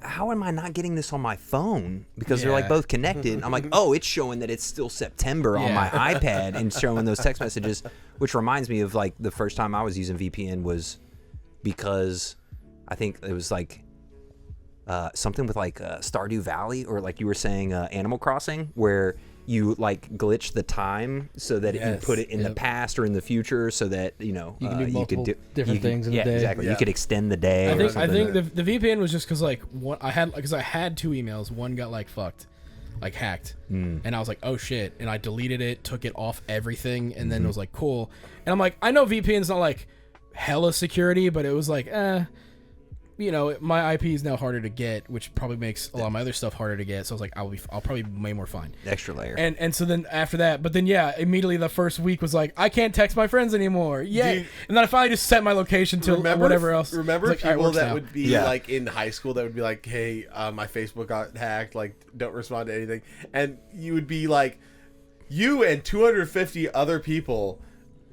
how am I not getting this on my phone? Because they're like Yeah. both connected. I'm like, oh, it's showing that it's still September on my iPad and showing those text messages, which reminds me of like the first time I was using VPN was because I think it was like something with like Stardew Valley, or like you were saying Animal Crossing, where you like glitch the time so that you Yes, put it in the yep. past or in the future, so that You can do multiple different you can- things in a yeah, day. exactly. Yeah. You could extend the day. I or think something. the VPN was just because like I had 2 emails. One got like fucked, like hacked, and I was like, oh shit, and I deleted it, took it off everything, and then it was like cool. And I'm like, I know VPN's not like hella security, but it was like, my IP is now harder to get, which probably makes a lot of my other stuff harder to get. So I was like, I'll probably be way more fine. extra layer. And so then after that, but then immediately the first week was like, I can't text my friends anymore. Yay! Dude. And then I finally just set my location to whatever else. Remember It's like, all right, people works that now. would be Yeah. like in high school that would be like, "Hey, my Facebook got hacked. Like, don't respond to anything." And you would be like, you and 250 other people.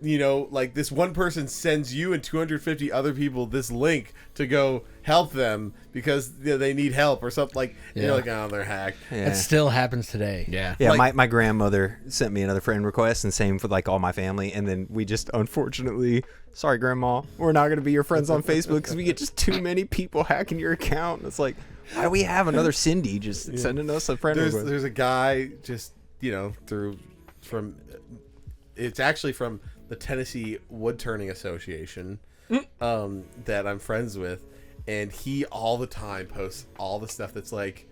Like this one person sends you and 250 other people this link to go help them because they need help or something. Like, and you're Yeah. like, oh, they're hacked. Yeah. That still happens today. Yeah. Yeah, Like- my grandmother sent me another friend request, and same for like all my family. And then we just, unfortunately, sorry, Grandma, we're not gonna be your friends on Facebook because we get just too many people hacking your account. And it's like, why do we have another Cindy just sending us a friend request? There's a guy just it's actually from the Tennessee Wood Turning Association that I'm friends with, and he all the time posts all the stuff that's like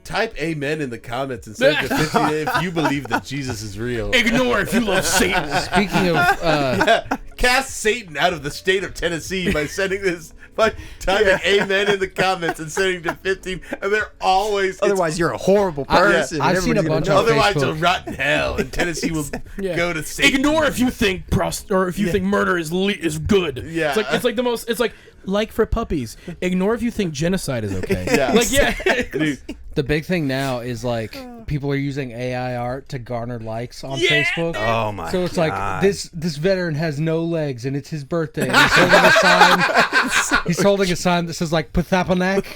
type amen in the comments and say to 50 if you believe that Jesus is real. Ignore if you love Satan. Speaking of, Cast Satan out of the state of Tennessee by sending this, by typing amen in the comments and sending to 15, and they're always Otherwise, you're a horrible person. I've seen a Everybody's bunch gonna of know. otherwise Facebook. you'll rot in hell, and Tennessee will go to Satan. Ignore if you think think murder is good. Yeah. It's like the most. It's like for puppies. Ignore if you think genocide is okay. Yeah. Like Dude, the big thing now is like people are using AI art to garner likes on Yeah. Facebook. Oh my! So it's God. like this veteran has no legs and it's his birthday. And he's holding a sign. He's holding a sign that says like Pathapanak,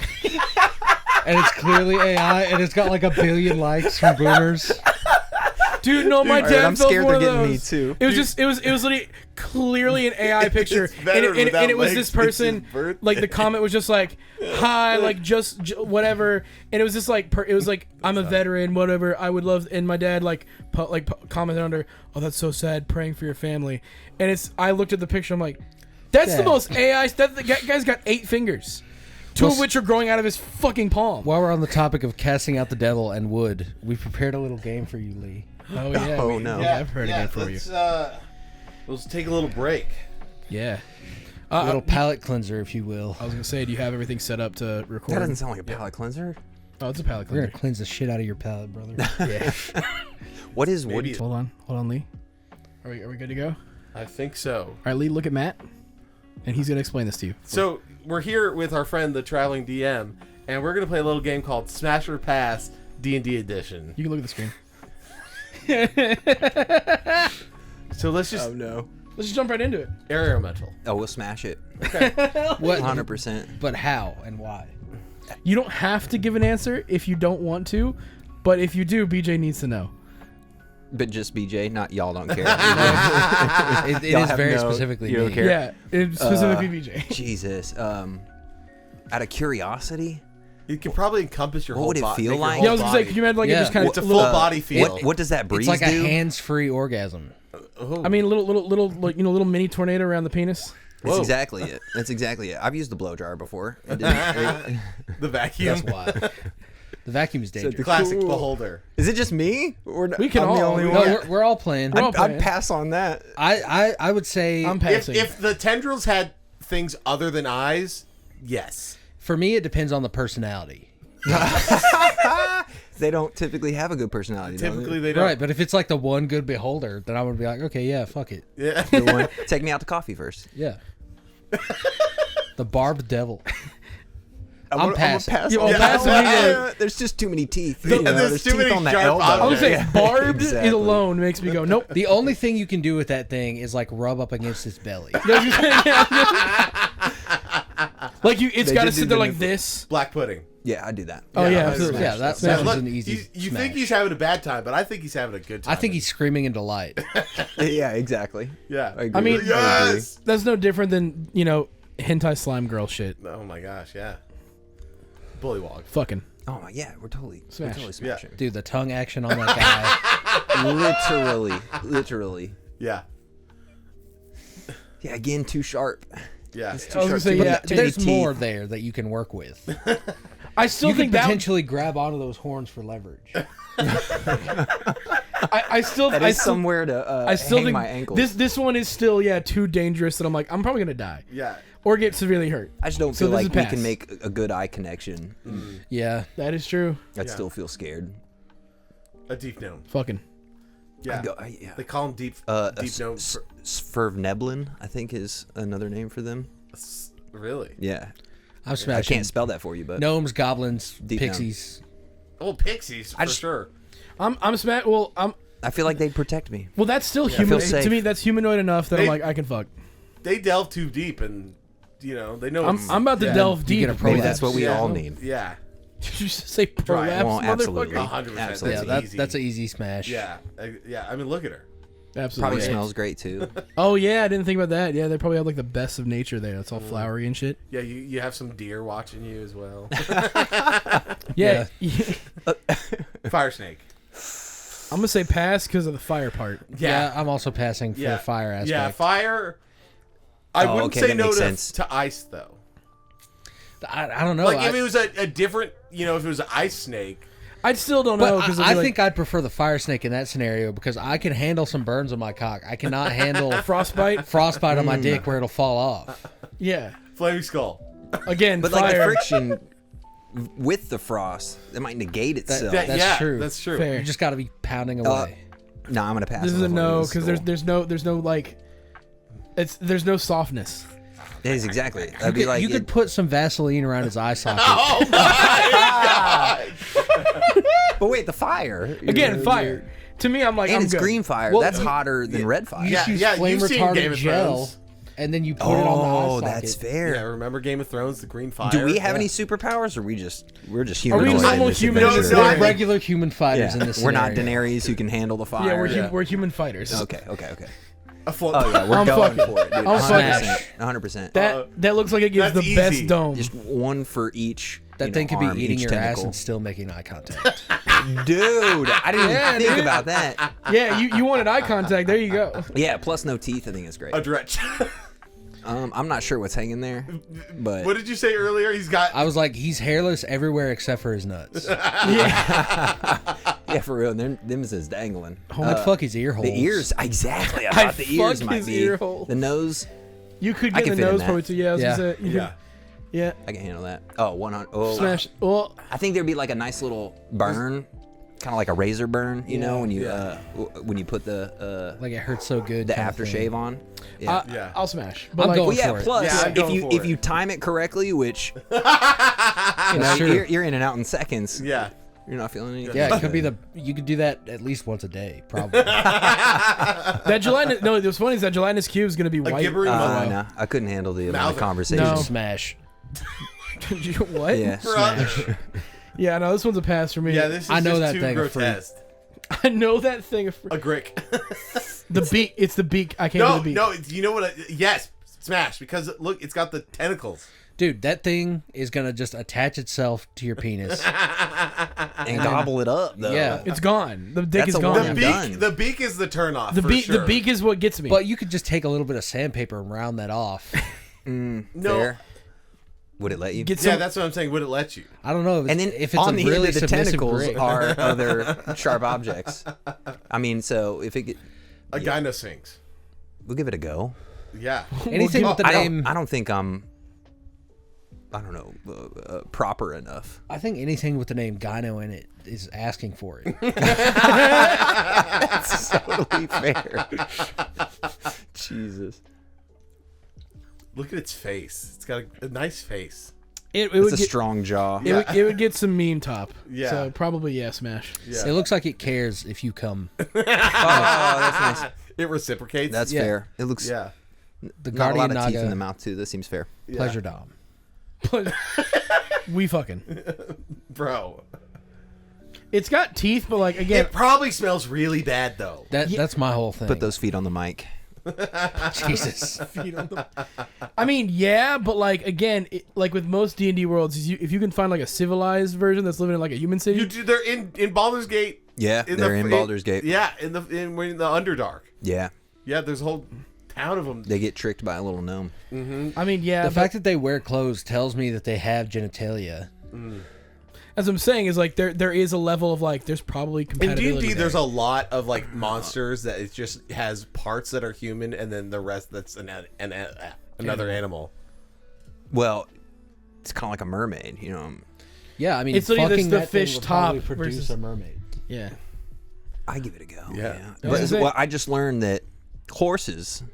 and it's clearly AI, and it's got like 1 billion likes from boomers. Dude, no, my All right, dad I'm felt scared one they're of getting me those. too. It was just it was literally clearly an AI picture, It's veteran and without it was legs, this it's his person. birthday. Like the comment was just like, "Hi," like just whatever, and it was just like it was like, "I'm a veteran, whatever. I would love," and my dad commented under, "Oh, that's so sad. Praying for your family," and I looked at the picture. I'm like, that's the Dad. most AI. The guy's got 8 fingers. 2 of Well, which are growing out of his fucking palm. While we're on the topic of casting out the devil and wood, we prepared a little game for you, Lee. Oh yeah. Oh, no. Yeah, I've heard again for you. let's take a little break. Yeah. A little palate cleanser, if you will. I was gonna say, do you have everything set up to record? That doesn't sound like a palate cleanser. Oh, it's a palate We're gonna cleanser. cleanse the shit out of your palate, brother. Yeah. What is Maybe wood? Hold on, Lee. Are we good to go? All I think so. right, Lee, look at Matt, and he's gonna explain this to you. So we're here with our friend, the traveling DM, and we're gonna play a little game called Smash or Pass D&D Edition. You can look at the screen. So let's just no. Let's just jump right into it. aerial mental. Oh, we'll smash it. What? 100%. But how and why? You don't have to give an answer if you don't want to, but if you do, BJ needs to know. But just BJ, not y'all don't care. It Y'all is have very no- specifically you don't me. care. Yeah, it's specifically BJ. Jesus. Out of curiosity, It can probably encompass your What whole would it body. feel like? Yeah, I was gonna say, could you imagine like it Yeah. just kind of It's a full body feel. what does that breeze It's like do? a hands-free orgasm. Oh. I mean, little like, little mini tornado around the penis. That's Whoa. exactly it. That's exactly it. I've used the blow dryer before. It didn't- the vacuum. That's why. The vacuum is dangerous. Classic Cool. beholder. Is it just me? Or We can I'm the all- only we- no, one? we're all playing. We're all I'd playing. pass on that. I would say I'm passing. If the tendrils had things other than eyes, yes. for me it depends on the personality. They don't typically have a good personality. don't Typically they don't. Right, but if it's like the one good beholder, then I would be like, okay, yeah, fuck it. Yeah. they? The one, take me out to coffee first. Yeah. The barbed devil. I'm passing. pass Yeah, on well, that passing one. either- There's just too many teeth. There's there's too teeth many on the sharp elbow. I was saying, Yeah. barbed Exactly. is alone makes me go, nope. The only thing you can do with that thing is like rub up against its belly. Like it's They got to did sit do there the like nipple. this. Black pudding. Yeah, I do that. Oh yeah, Yeah, absolutely. Yeah, that Smash. was Look, an easy. you smash. think he's having a bad time, but I think he's having a good time. I think he's screaming in delight. Yeah, exactly. Yeah. I, agree. I mean, Yes. That's no different than hentai slime girl shit. Oh my gosh, yeah. Bullywog. Fucking. oh my, yeah, we're totally Smash. smashing. Dude, the tongue action on that Literally. Yeah. Yeah, again, too sharp. Yeah. I was gonna say Too yeah. many There's teeth. more there that you can work with. I still You can think that. potentially grab onto those horns for leverage. I still. That I is still. somewhere to I still hang think my ankle. this one is still too dangerous that I'm like I'm probably gonna die Yeah. or get severely hurt. I just don't So feel this like is we pass. can make a good eye connection. Yeah. That is true. I'd Yeah. still feel scared. A deep gnome. Fucking. Yeah. Yeah. They call him deep deep gnome. Svervneblin, I think, is another name for them. Really? Yeah. I'm I smashing. can't spell that for you, but Gnomes, goblins, Deep pixies. Oh, pixies for sure. I'm smack. Well, I feel like they'd protect me. Well, that's still feel human. safe. To me, that's humanoid enough that I'm They- like I can fuck. They delve too deep, and they know. I'm about to yeah. delve You deep. get a Maybe prolapse. that's what we Yeah. all need. Yeah. Did you just say prolapse, Well, absolutely. motherfucker? 100%. Absolutely. Yeah, That's easy. that's an easy smash. Yeah. Yeah. I mean, look at her. Absolutely. Probably Yeah. smells great too. Oh yeah, I didn't think about that. Yeah, they probably have like the best of nature there. It's all flowery and shit. Yeah. You have some deer watching you as well. Yeah. Fire snake. I'm gonna say pass because of the fire part. Yeah, I'm also passing for Yeah. the fire aspect. Yeah. Fire. I Oh, wouldn't okay, say that no makes to, sense. to ice though. I don't know. Like if it was a different, if it was an ice snake. I still don't know But because I think I'd prefer the fire snake in that scenario because I can handle some burns on my cock. I cannot handle frostbite. frostbite on my dick where it'll fall off. Yeah. Flaming skull. Again, But fire. like the friction with the frost, that might negate itself. That- That's yeah, true. That's true. Fair. You just got to be pounding away. No, I'm gonna pass. This on is a the no flaming because skull. there's no like, there's no softness. It is exactly. That'd be like you could put some Vaseline around his eye socket. Oh my god! But wait, the fire Again, fire. To me, I'm like and I'm it's good. green fire. Well, That's hotter than red fire. You Yeah, just use yeah, flame you've seen Game retardant of gel, Thrones. and then you put it on the eye Oh, socket. that's fair. Yeah, remember Game of Thrones, the green fire? Do we have any superpowers, or we're just Are humanoid? we in normal this humans? adventure? No, We're I think- regular human fighters Yeah. in this We're not scenario. Daenerys who can handle the fire. Yeah, Yeah. we're human fighters. Okay. a float? Oh yeah, we're I'm going fucking- for it, dude. I'm 100%. 100%. That looks like it gives That's the best easy. dome. Just one for each. That thing could be arm, eating each your ass tentacle. and still making eye contact. Dude, I didn't Yeah, even think dude. about that. Yeah, you wanted eye contact. There you go. Yeah, plus no teeth. I think is great. A dretch. I'm not sure what's hanging there, but What did you say earlier? He's got. I was like, he's hairless everywhere except for his nuts. yeah, for real. Them is dangling. I'd fuck his ear holes. The ears, exactly. I I'd thought the ears fuck might his be. ear hole. The nose, You could I get can the fit in nose that. probably too. Yeah, I was Yeah. gonna say, Yeah. yeah. I can handle that. Oh, 100. Oh, Smash. Well, I think there'd be like a nice little burn, kind of like a razor burn. You know, when you when you put the Like it hurts so good. kinda aftershave thing. on. Yeah. Yeah. I'll smash. But I'm like, going Well, yeah. for it. Plus, Yeah, I'm going for if it. you time it correctly, which That's true. you're in and out in seconds. Yeah. You're not feeling anything. Yeah, it could be you could do that at least once a day, probably. that gelatinous. No, what's funny is that gelatinous cube is gonna be white. gibbery for a while. No, I couldn't handle the amount of Mouth it. conversation. No. Smash. You- what? Yeah. Smash. Yeah, no, this one's a pass for me. Yeah, this is I know just that too thing of fruit. grotesque. I know that thing. A grick. The beak. It's the beak. I can't do no, the beak. no. You know what? Yes, smash because look, it's got the tentacles. Dude, that thing is gonna just attach itself to your penis. And gobble it up, though. Yeah. It's gone. The dick That's is a gone. one The and beak. done. The beak is the turnoff. The for beak. Sure. The beak is what gets me. But you could just take a little bit of sandpaper and round that off. No. Fair. Would it let you? Get Yeah, some. that's what I'm saying. Would it let you? I don't know. And then if it's on a the really end of the submissive tentacles grip. are other sharp objects. I mean, so if it get, A Gynosphinx. we'll give it a go. Yeah. Anything with the I name. don't think I'm. I don't know, proper enough. I think anything with the name Gyno in it is asking for it. Totally fair. Jesus. Look at its face. It's got a nice face. It It's would a get. strong jaw. It would get some meme top. Yeah. So probably Smash. Yeah. It looks like it cares if you come. Oh, that's nice. It reciprocates. That's Yeah. fair. It looks yeah. The not a Guardian lot of teeth in the Naga mouth too. That seems fair. Pleasure Dom. We fucking. Bro. It's got teeth, but like again, It probably smells really bad though. That's my whole thing. Put those feet on the mic. Jesus. I mean, yeah, but like again, like with most D&D worlds, if you can find like a civilized version that's living in like a human city, They're in Baldur's Gate. Yeah, they're in Baldur's Gate. Yeah, in the Underdark. Yeah, Yeah, there's a whole town of them. they get tricked by a little gnome. I mean, yeah, The but fact that they wear clothes tells me that they have genitalia. as I'm saying is like there is a level of like there's probably In compatibility. D&D, there. there's a lot of like monsters that it just has parts that are human, and then the rest that's another animal. Well, it's kind of like a mermaid, you know. Yeah, I mean, It's literally fucking the that thing fish would probably top produce versus- a mermaid. yeah. I give it a go. Yeah. I was gonna say- Well, I just learned that horses,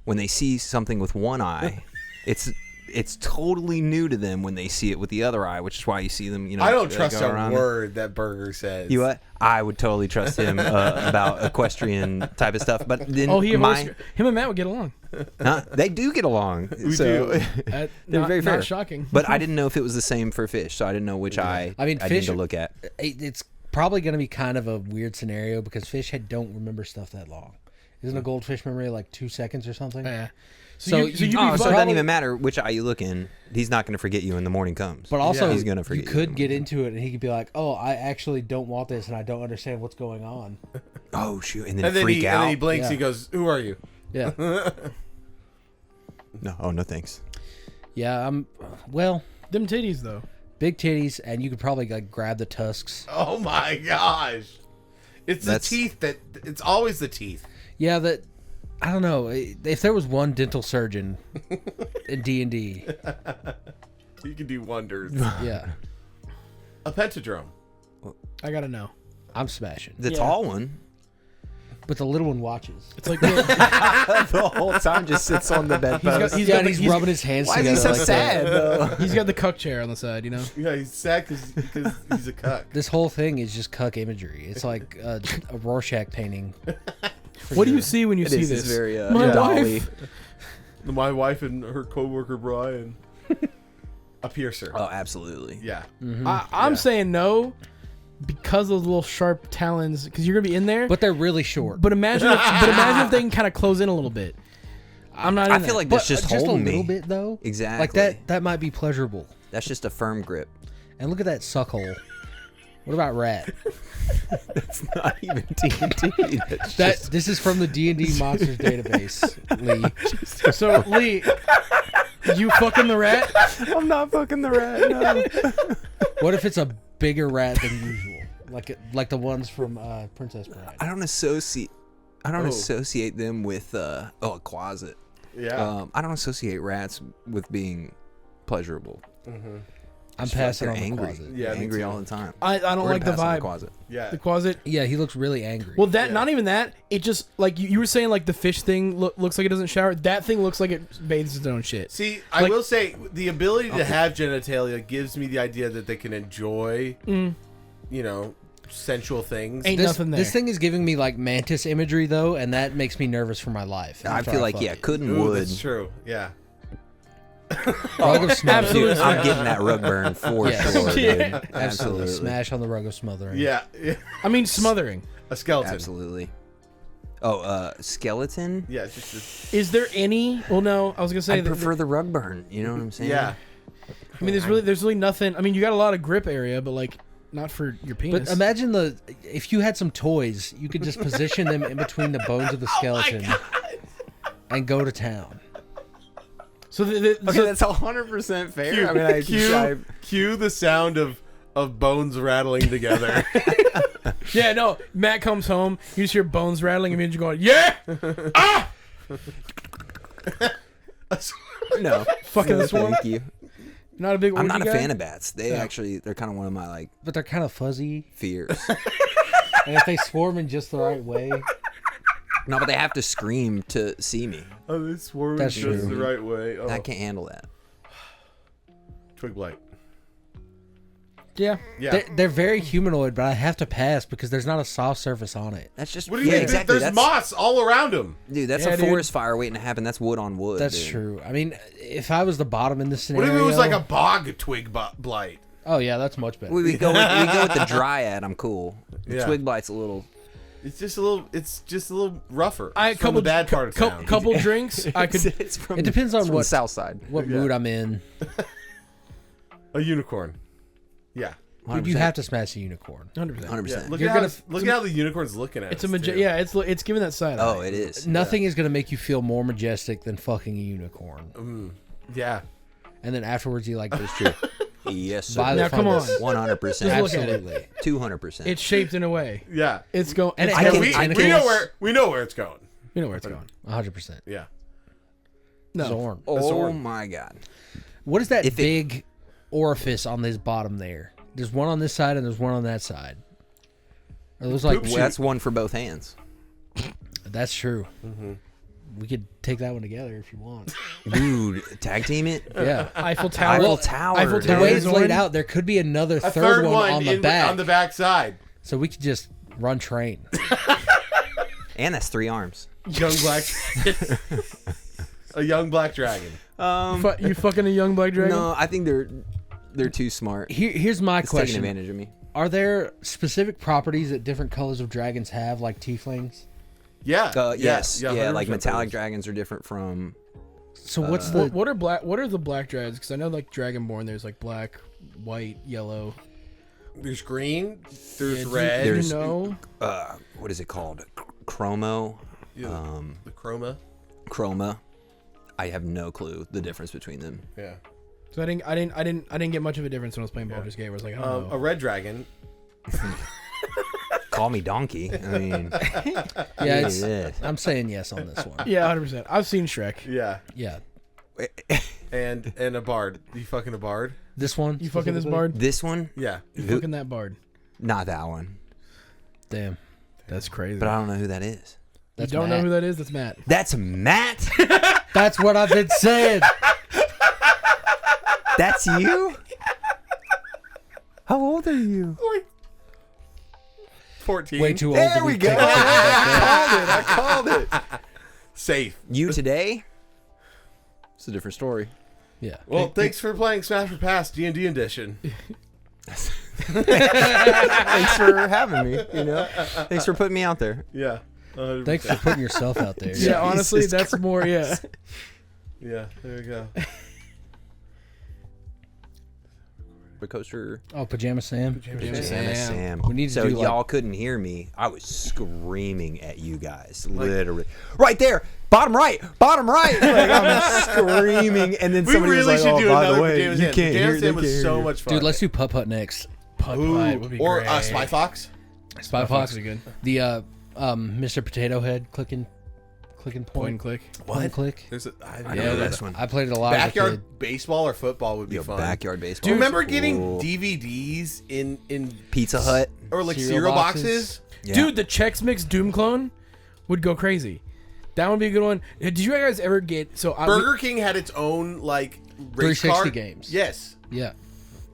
when they see something with one eye, it's totally new to them when they see it with the other eye, which is why you see them. You know, I don't they trust go a around. word that Burger says. You what? I would totally trust him about equestrian type of stuff. But then Oh, him my, and Matt would get along. they do get along. We so do. they're Not, very fair. not shocking. But I didn't know if it was the same for fish, so I didn't know which eye I mean, I fish need to look at. It's probably going to be kind of a weird scenario because fish don't remember stuff that long. Isn't a goldfish memory like 2 seconds or something? Yeah. So you'd be Oh, so it doesn't probably- even matter which eye you look in. He's not going to forget you when the morning comes. But also, he's going to forget you you. could get into it and he could be like, "Oh, I actually don't want this and I don't understand what's going on." Oh shoot, and then And then, freak he, out. and then he blinks. Yeah. He goes, "Who are you?" Yeah, No, oh no, thanks. yeah. Well, them titties though. big titties, and you could probably like grab the tusks. Oh my gosh! It's That's- the teeth that. It's always the teeth. Yeah, that. I don't know. If there was one dental surgeon in D&D, You can do wonders. yeah, A pentadrome. I gotta know. I'm smashing. The Yeah. tall one, But the little one watches. It's like the whole time just sits on the bedpost. he's Yeah, got and the, he's rubbing his hands Why is together. he so like that. sad though? he's got the cuck chair on the side, you know. Yeah, he's sad because he's a cuck. This whole thing is just cuck imagery. It's like a Rorschach painting. What do you see when you It see is. this? It's very My dolly. wife. My wife and her coworker Brian. A piercer. Oh, absolutely. Yeah. I'm saying no because of those little sharp talons. Because you're gonna be in there. But they're really short. But imagine if they can kind of close in a little bit. I'm not. In I feel there. like But that's just a holding little me. bit though. Exactly. Like that might be pleasurable. That's just a firm grip. And look at that suck hole. What about rat? It's not even D&D. This is from the D&D Monsters database, Lee. So Lee, you fucking the rat? I'm not fucking the rat. No. What if it's a bigger rat than usual, like the ones from Princess Bride? I don't associate. Oh. Associate them with a closet. Yeah. I don't associate rats with being pleasurable. I'm Just feel like passing they're on the angry. closet. Yeah, me angry too. all the time. I don't We're like the gonna pass on vibe. closet. Yeah. The closet. Yeah, he looks really angry. Well, that Yeah. not even that. It just like you were saying, like the fish thing looks like it doesn't shower. That thing looks like it bathes its own shit. See, I Like- will say the ability to have genitalia gives me the idea that they can enjoy, you know, sensual things. Ain't nothing there. This thing is giving me like mantis imagery though, and that makes me nervous for my life. I after feel like fuck it. could and Ooh, would. that's true. Yeah. Rug of smothering. Absolutely. I'm getting that rug burn for Yes. sure. Dude. Yeah. Absolutely. Smash on the rug of smothering. Yeah. I mean, smothering. A skeleton. Absolutely. Oh, skeleton. Yeah. It's just Is there any? Well, no. I was gonna say. I prefer the rug burn. You know what I'm saying? yeah. I mean, there's really nothing. I mean, you got a lot of grip area, but like not for your penis. But imagine if you had some toys, you could just position them in between the bones of the skeleton and go to town. So Okay, that's 100% fair. I mean, Cue the sound of bones rattling together. yeah, no. Matt comes home. You just hear bones rattling, and you're going, yeah, ah, no. Fucking No, the swarm? Thank you. not a big. I'm not a guy? fan of bats. They're kind of one of my like But they're kind of fuzzy, fears. and if they swarm in just the right way, No, but they have to scream to see me. Oh, they swarm That's just true. the right way. Oh. I can't handle that. Twig blight. Yeah. Yeah. they're very humanoid. But I have to pass because there's not a soft surface on it. That's just What do you mean? Exactly. There's moss all around him. Dude, that's Yeah, a dude. forest fire waiting to happen. That's wood on wood. That's dude. true. I mean, if I was the bottom in this What scenario, if it was like a bog twig blight? oh yeah, that's much better. We go with the dryad. I'm cool. The Yeah. twig blight's a little. It's just a little rougher. I From the bad part of town. couple drinks. I could. It's from It depends on it's from the what- south side. what Yeah. mood I'm in. A unicorn. Yeah. Dude, you have to smash a unicorn. 100%. 100%. Yeah. Look You're at how gonna- look at how the unicorn's looking at It's us. a too. yeah. It's giving that side. Oh, eye. it is. Nothing is gonna make you feel more majestic than fucking a unicorn. Yeah. And then afterwards, you like It's true. Yes, sir. buy the Now, come on. fungus. 100%. Just look at it. Absolutely. 200%. It's shaped in a way. Yeah. It's going. And It's it Yeah, has going. we tentacles. know where it's going. You know where it's going. 100%. Yeah. No. Zorn. Oh sword. my god. What is that If it- big orifice on this bottom there? There's one on this side and there's one on that side. Are those like? Poop Well, that's one for both hands. That's true. Mm-hmm. We could take that one together if you want. Dude, tag team it? Yeah. Eiffel Tower. Eiffel Tower. Eiffel dude. The Tower. way it's Zorn? laid out, there could be another A third one on the in, back. on the back side. So we could just run train. And that's 3 arms. Young black. A young black dragon. You fucking a young black dragon? No, I think they're too smart. Here's my It's taking question. advantage of me. Are there specific properties that different colors of dragons have, like tieflings? Yeah. Yes. Yeah, 100% like metallic those. dragons are different from. So what's the... What are the black dragons? Because I know like Dragonborn, there's like black, white, yellow. There's green. There's Yeah, red. Do you There's- know? What is it called? Chromo? Yeah, the chroma. Chroma. I have no clue the difference between them. Yeah. So I didn't get much of a difference when I was playing Baldur's Gate. Where I was like, I don't know. A red dragon. Call me donkey. I mean, Yeah, yeah. I'm saying yes on this one. Yeah, 100%. I've seen Shrek. Yeah. Yeah. And a bard. You fucking a bard? This one? You fucking this specifically? bard? This one, Yeah. You fucking that bard? not that one. Damn. That's crazy. But I don't know who that is. You That's don't Matt. know who that is? That's Matt. That's Matt. That's what I've been saying. That's you. How old are you? 14. Way too old There to we be go. taking pictures back then. I called it. Safe. You today? It's a different story. Yeah. Well, thanks for playing Smash for Pass D&D edition. Thanks for having me. Thanks for putting me out there. Yeah. 100%. Thanks for putting yourself out there. Yeah, honestly, Jesus that's more. Yeah. Yeah, there we go. The coaster. Oh, Pajama Sam. Pajama Sam. We need to so do, like- y'all couldn't hear me. I was screaming at you guys, literally. Right there, bottom right. Like I'm screaming, and then We somebody really was should like, do "Oh, by the another way, Pajama you Sam. can't hear." Pajama Sam was so much fun. Dude, let's do Putt Putt next. Putt Ooh, Putt would be or great. Spy Fox. Spy Fox. would be good. The Mr. Potato Head clicking Point and point. click. Point and click. There's a, I Yeah, know that's this one. I played it a lot as a kid. backyard baseball or football would be Yo, fun. backyard baseball. Do you remember was getting cool. DVDs in Pizza Hut? or like Cereal cereal boxes? boxes? Yeah. Dude, the Chex Mix Doom clone would go crazy. That would be a good one. Did you guys ever get Burger King had its own like race 360 car games. Yes. Yeah.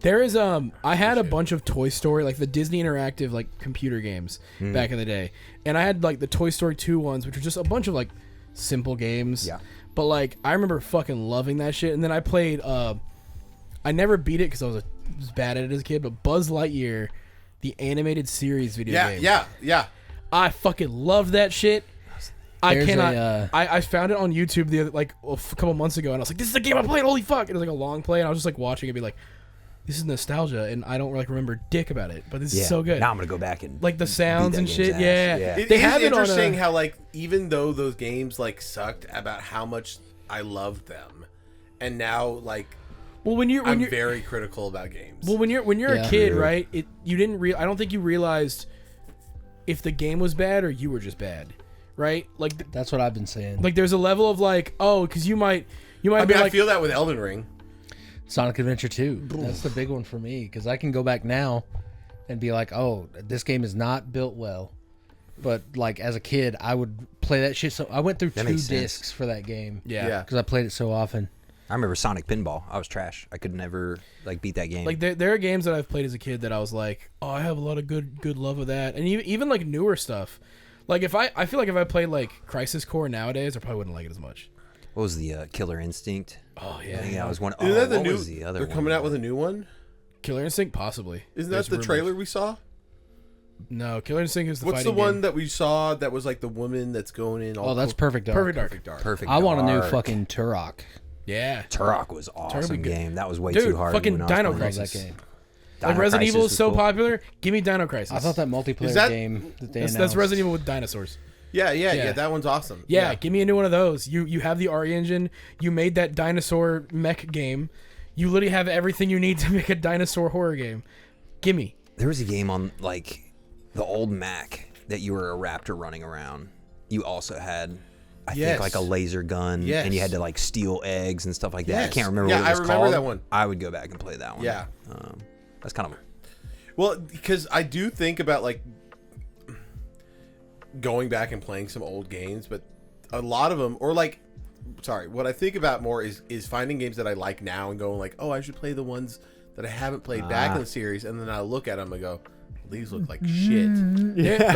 There is I had a bunch of Toy Story, like the Disney Interactive like computer games back in the day. And I had like the Toy Story 2 ones, which were just a bunch of like simple games. Yeah. But like I remember fucking loving that shit. And then I played I never beat it cuz I was bad at it as a kid, but Buzz Lightyear, the animated series video game. Yeah. I fucking love that shit. I There's cannot. a, I found it on YouTube the other, like a couple months ago, and I was like, "This is the game I played! Holy fuck!" It was like a long play, and I was just like watching it, be like, "This is nostalgia," and I don't like remember dick about it, but this is so good. Now I'm gonna go back and Like the sounds that and game's shit. ass. Yeah, Yeah. It they is have it interesting on. how like even though those games like sucked, about how much I loved them, and now like Well, when you're I'm very critical about games. well when you're Yeah. a kid, Yeah. right? You didn't I don't think you realized if the game was bad or you were just bad, right? That's what I've been saying. Like there's a level of like, oh, because you might I mean, be I like, feel that with Elden Ring. Sonic Adventure 2. That's the big one for me because I can go back now and be like, oh, this game is not built well. But like as a kid, I would play that shit. So I went through That 2 makes sense. discs for that game. yeah. Because I played it so often. I remember Sonic Pinball. I was trash. I could never like beat that game. Like there are games that I've played as a kid that I was like, oh, I have a lot of good love of that, and even like newer stuff. Like if I feel like if I played like Crisis Core nowadays, I probably wouldn't like it as much. what was the Killer Instinct? Oh I yeah, think that was one. Isn't that the what new? was the other They're one? coming out with a new one. Killer Instinct possibly. Isn't There's that the rumors. trailer we saw? No, Killer Instinct is the What's the fighting one game. that we saw that was like the woman that's going in? All Oh, that's Perfect Dark. Perfect Dark. Perfect Dark. Perfect. I want a new Dark. fucking Turok. Yeah, Turok was awesome good. game. That was way Dude, too hard. fucking when I was Dino playing. I love Crisis. that game. like Dino Resident Evil Crisis is so was cool. popular. Give me Dino Crisis. I thought that multiplayer Is that- game that they that's announced. Resident Evil with dinosaurs. Yeah. Yeah. That one's awesome. Yeah, give me a new one of those. You have the RE engine. You made that dinosaur mech game. You literally have everything you need to make a dinosaur horror game. Gimme. There was a game on like the old Mac that you were a raptor running around. You also had, I Yes. think, like a laser gun, Yes. and you had to like steal eggs and stuff like that. I Yes. can't remember Yeah, what it was I remember called. that one. I would go back and play that one. Yeah. That's kind of. Well, because I do think about like going back and playing some old games, but a lot of them, or like, sorry, what I think about more is finding games that I like now and going like, oh, I should play the ones that I haven't played back in the series, and then I look at them and go, these look like shit. Yeah.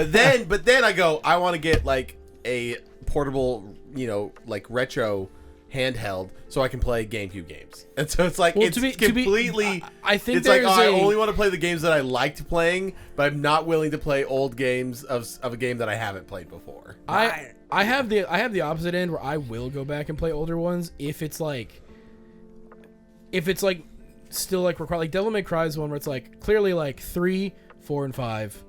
But then I go, I want to get like a portable, like retro handheld so I can play GameCube games. And so it's like Well, it's to be- completely. I think it's like there's I a- only want to play the games that I liked playing, but I'm not willing to play old games of a game that I haven't played before. I have the opposite end where I will go back and play older ones if it's like still like required. Like Devil May Cry is one where it's like clearly like 3, 4, and 5.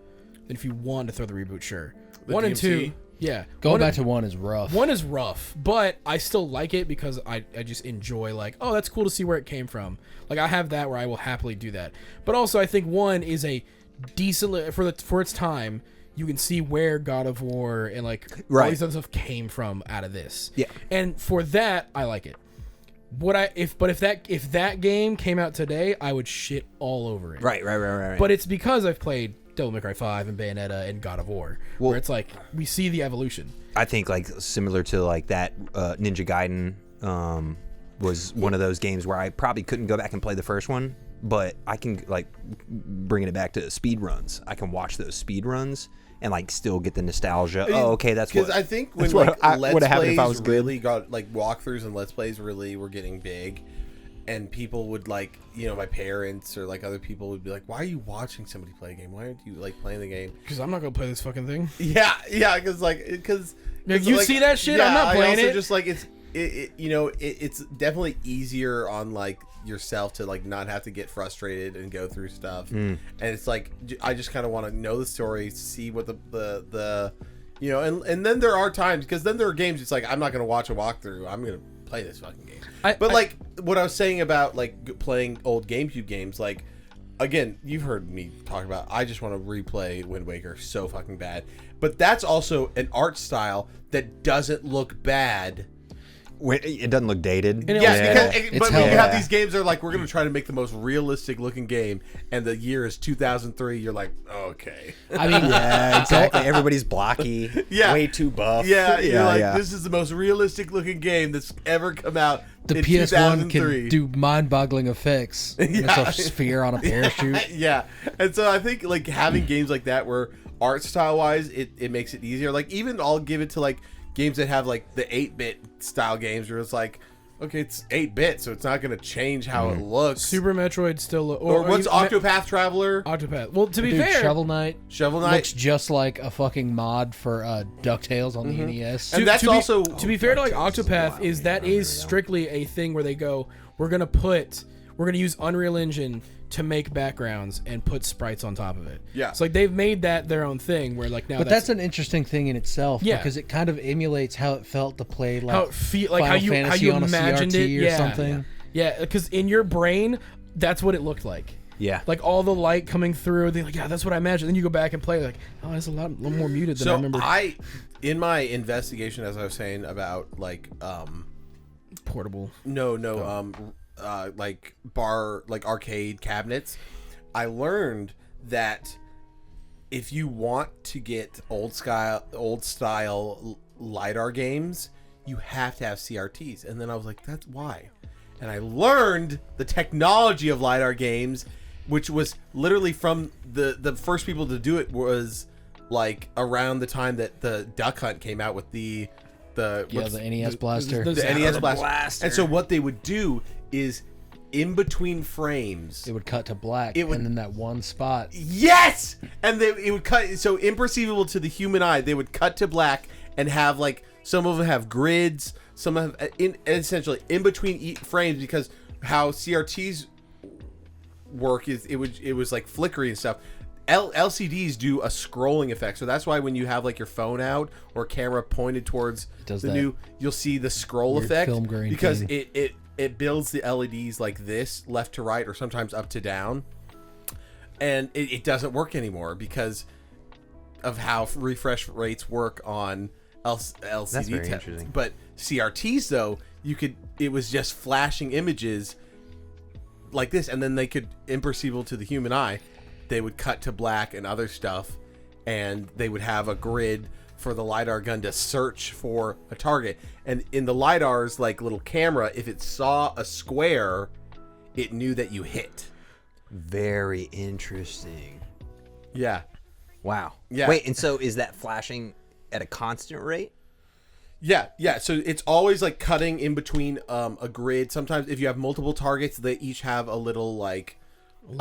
And if you want to throw the reboot, sure. The 1 and DMC? 2, yeah. Going One back and- to 1 is rough. 1 is rough, but I still like it because I just enjoy like, oh, that's cool to see where it came from. Like I have that where I will happily do that. But also I think 1 is a decent for its time. You can see where God of War and like all Right. these other stuff came from out of this. Yeah. And for that, I like it. If that game came out today, I would shit all over it. Right. But it's because I've played Devil May Cry 5 and Bayonetta and God of War, Well- where it's like we see the evolution. I think like similar to like that Ninja Gaiden was one of those games where I probably couldn't go back and play the first one, but I can like bringing it back to speed runs. I can watch those speed runs and like still get the nostalgia. Oh, okay, that's what. Because I think when that's what like I- Let's would've happened Plays if I was good. really got like walkthroughs and Let's Plays really were getting big, and people would like my parents or like other people would be like, "Why are you watching somebody play a game? Why aren't you like playing the game?" Because I'm not gonna play this fucking thing. Yeah, because You see that shit? I'm not playing I also it. just like it's definitely easier on like yourself to like not have to get frustrated and go through stuff, and it's like I just kind of want to know the story, see what the and then there are times because then there are games it's like I'm not gonna watch a walkthrough, I'm gonna play this fucking game. But like what I was saying about like playing old GameCube games, like again, you've heard me talk about I just want to replay Wind Waker so fucking bad. But that's also an art style that doesn't look bad. When, it doesn't look dated. And it Yes, Yeah. because, It's but when you hell have yeah. these games that are like, we're going to try to make the most realistic looking game, and the year is 2003, you're like, okay. I mean, Yeah, exactly. Everybody's blocky. Yeah. Way too buff. Yeah, you're like, yeah. this is the most realistic looking game that's ever come out the in PS1 2003. can do mind-boggling effects. Yeah. It's a sphere on a parachute. Yeah, and so I think like having games like that where art style wise it makes it easier. Like even I'll give it to like games that have like the 8-bit style games where it's like, okay, it's 8-bit, so it's not going to change how it looks. Super Metroid still, or what's Octopath Traveler? Octopath. Well, to be Dude, fair, Shovel Knight Shovel Knight. looks just like a fucking mod for DuckTales on the NES. And that's also to be fair to like Octopath is that is strictly a thing where they go, we're we're gonna use Unreal Engine to make backgrounds and put sprites on top of it. Yeah. It's like they've made that their own thing. Where like now, But that's an interesting thing in itself, Yeah. because it kind of emulates how it felt to play like how it feel like Final how Fantasy you on a imagined CRT it, or yeah, something. Yeah, because in your brain, that's what it looked like. Yeah. Like all the light coming through, they're like, yeah, that's what I imagined. Then you go back and play, like, oh, it's a little more muted than I So remember. in my investigation, as I was saying about like Portable. like arcade cabinets, I learned that if you want to get old style LiDAR games, you have to have CRTs. And then I was like, that's why. And I learned the technology of LiDAR games, which was literally from the first people to do it was like around the time that the Duck Hunt came out with the NES blaster. the NES blaster. blaster. And so what they would do is in between frames, It would cut to black, It would- and then that one spot. yes, and it would cut so imperceivable to the human eye. They would cut to black and have like some of them have grids, some have essentially in between frames, because how CRTs work is it was like flickery and stuff. LCDs do a scrolling effect, so that's why when you have like your phone out or camera pointed towards does the that new, you'll see the scroll weird effect film grain because thing. it builds the LEDs like this, left to right, or sometimes up to down, and it doesn't work anymore because of how refresh rates work on LCD. That's very interesting. But CRTs though, it was just flashing images like this, and then they could, imperceivable to the human eye, they would cut to black and other stuff, and they would have a grid for the LiDAR gun to search for a target. And in the LiDAR's like little camera, if it saw a square, it knew that you hit. Very interesting. Yeah. Wow. Yeah. Wait, and so is that flashing at a constant rate? Yeah. So it's always like cutting in between a grid. Sometimes if you have multiple targets, they each have a little like.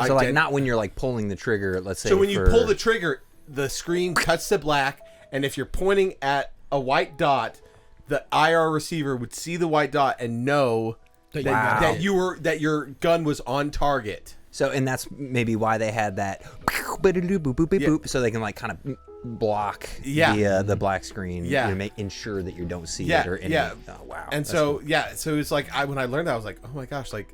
So like not when you're like pulling the trigger, let's say. So when you pull the trigger, the screen cuts to black, and if you're pointing at a white dot, the IR receiver would see the white dot and know that your gun was on target. So and that's maybe why they had that boop, so they can like kind of block the black screen. Yeah. Ensure that you don't see Yeah, it or anything. yeah. Oh, wow. And That's so cool. so it's like when I learned that, I was like, oh my gosh, like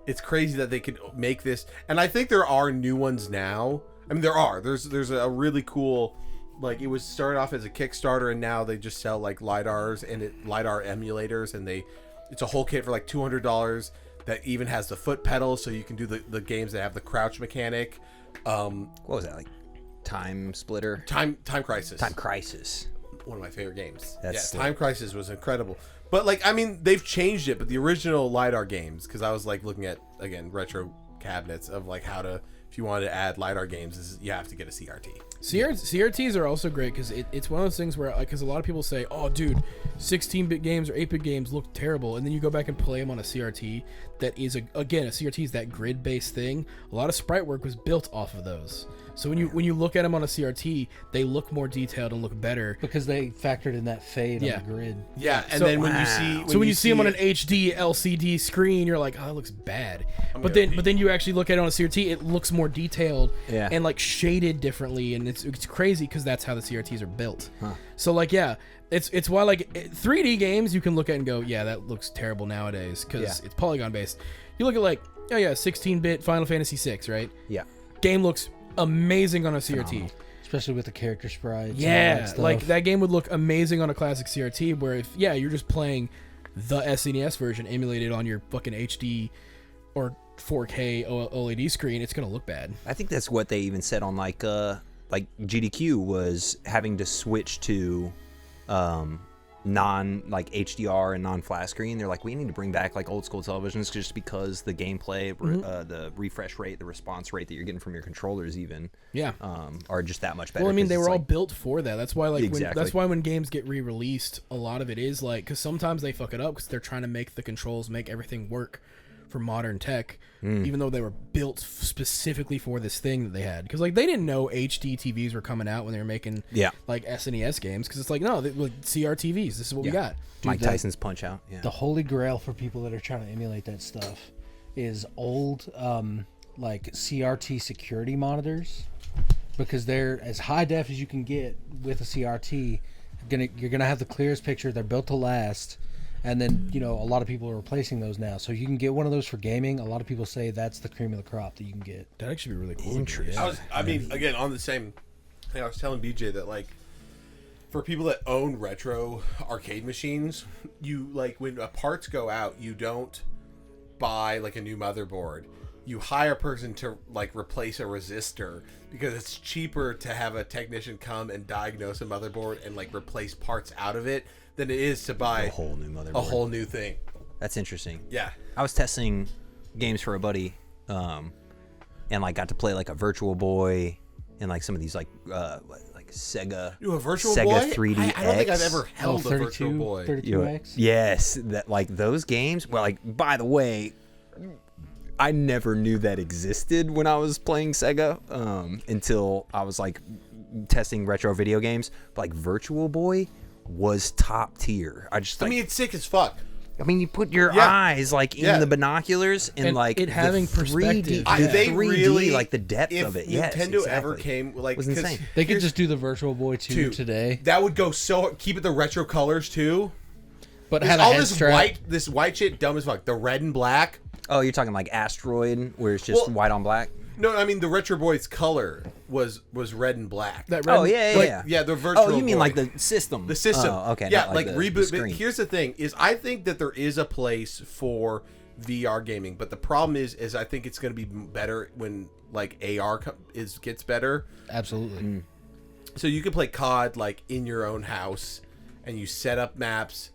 it's crazy that they could make this. And I think there are new ones now. I mean, there's a really cool, like, it was started off as a Kickstarter, and now they just sell like LiDARs and LiDAR emulators, and it's a whole kit for like $200 that even has the foot pedal, so you can do the games that have the crouch mechanic. What was that, like Time Splitter? Time Crisis. Time Crisis. One of my favorite games. That's yeah, Time Crisis was incredible. But like, I mean, they've changed it, but the original LiDAR games, because I was like looking at, again, retro cabinets of like how to, if you wanted to add LiDAR games, you have to get a CRT. CRTs are also great because it's one of those things where, because a lot of people say, oh dude, 16-bit games or 8-bit games look terrible, and then you go back and play them on a CRT that is, again, a CRT is that grid-based thing. A lot of sprite work was built off of those. So when you look at them on a CRT, they look more detailed and look better. Because they factored in that fade Yeah. on the grid. Yeah, and So- then when you see them on it- an HD LCD screen, you're like, oh, that looks bad. But then you actually look at it on a CRT, it looks more detailed Yeah. and like shaded differently, and it's crazy because that's how the CRTs are built. So like, yeah, it's why like 3D games you can look at and go, yeah, that looks terrible nowadays because Yeah. it's polygon based. You look at like, oh yeah, 16-bit Final Fantasy VI, right? Yeah. Game looks amazing on a CRT. Especially with the character sprites. and all Yeah, that stuff. like that game would look amazing on a classic CRT. Where if you're just playing the SNES version emulated on your fucking HD or 4K OLED screen, it's gonna look bad. I think that's what they even said on like GDQ was having to switch to non like HDR and non flat screen. They're like, we need to bring back like old school televisions just because the gameplay, the refresh rate, the response rate that you're getting from your controllers even Yeah. are just that much better. Well, I mean, 'cause they it's were all like- built for that. That's why, like, Exactly. that's why when games get re-released, a lot of it is like, because sometimes they fuck it up because they're trying to make the controls make everything work for modern tech, even though they were built specifically for this thing that they had. Because like they didn't know HD TVs were coming out when they were making like SNES games. Because it's like, no, like CRTVs. This is what we got. Mike that- Tyson's Punch Out. Yeah. the holy grail for people that are trying to emulate that stuff is old like CRT security monitors, because they're as high def as you can get with a CRT. You're gonna have the clearest picture. They're built to last, and then a lot of people are replacing those now. So you can get one of those for gaming. A lot of people say that's the cream of the crop that you can get. That'd actually be really cool. Interesting. I mean, again, on the same thing, I was telling BJ that, like, for people that own retro arcade machines, you, like, when parts go out, you don't buy, like, a new motherboard. You hire a person to, like, replace a resistor, because it's cheaper to have a technician come and diagnose a motherboard and, like, replace parts out of it than it is to buy A whole new motherboard. a whole new thing. That's interesting. Yeah. I was testing games for a buddy, and like got to play like a Virtual Boy and like some of these like Sega. You a Virtual Sega Boy? 3D I don't think I've X. ever held a Virtual Boy. 32X. Yes, that like those games. Well, like by the way, I never knew that existed when I was playing Sega until I was like testing retro video games. But, like Virtual Boy was top tier. I mean, it's sick as fuck. you put your Yeah. eyes like in Yeah. the binoculars and like it having the 3D, perspective. the They 3D, really, like the depth if of it. Nintendo Yes, ever exactly. came, like, was 'cause insane. They could here's- just do the Virtual Boy 2 today, That would go so. Keep it the retro colors too. but There's have a all head this strap. white shit, dumb as fuck. The red and black. Oh, you're talking like Asteroid, where it's just Well, white on black. No, I mean the Retro Boy's color was red and black. That red, Oh yeah, Like, yeah. yeah, the Virtual Oh, you mean Boy. like the system? The system. Oh, okay. Yeah, not like the reboot. But screen. here's the thing: is I think that there is a place for VR gaming, but the problem is I think it's going to be better when like AR gets better. Absolutely. So you can play COD like in your own house, and you set up maps.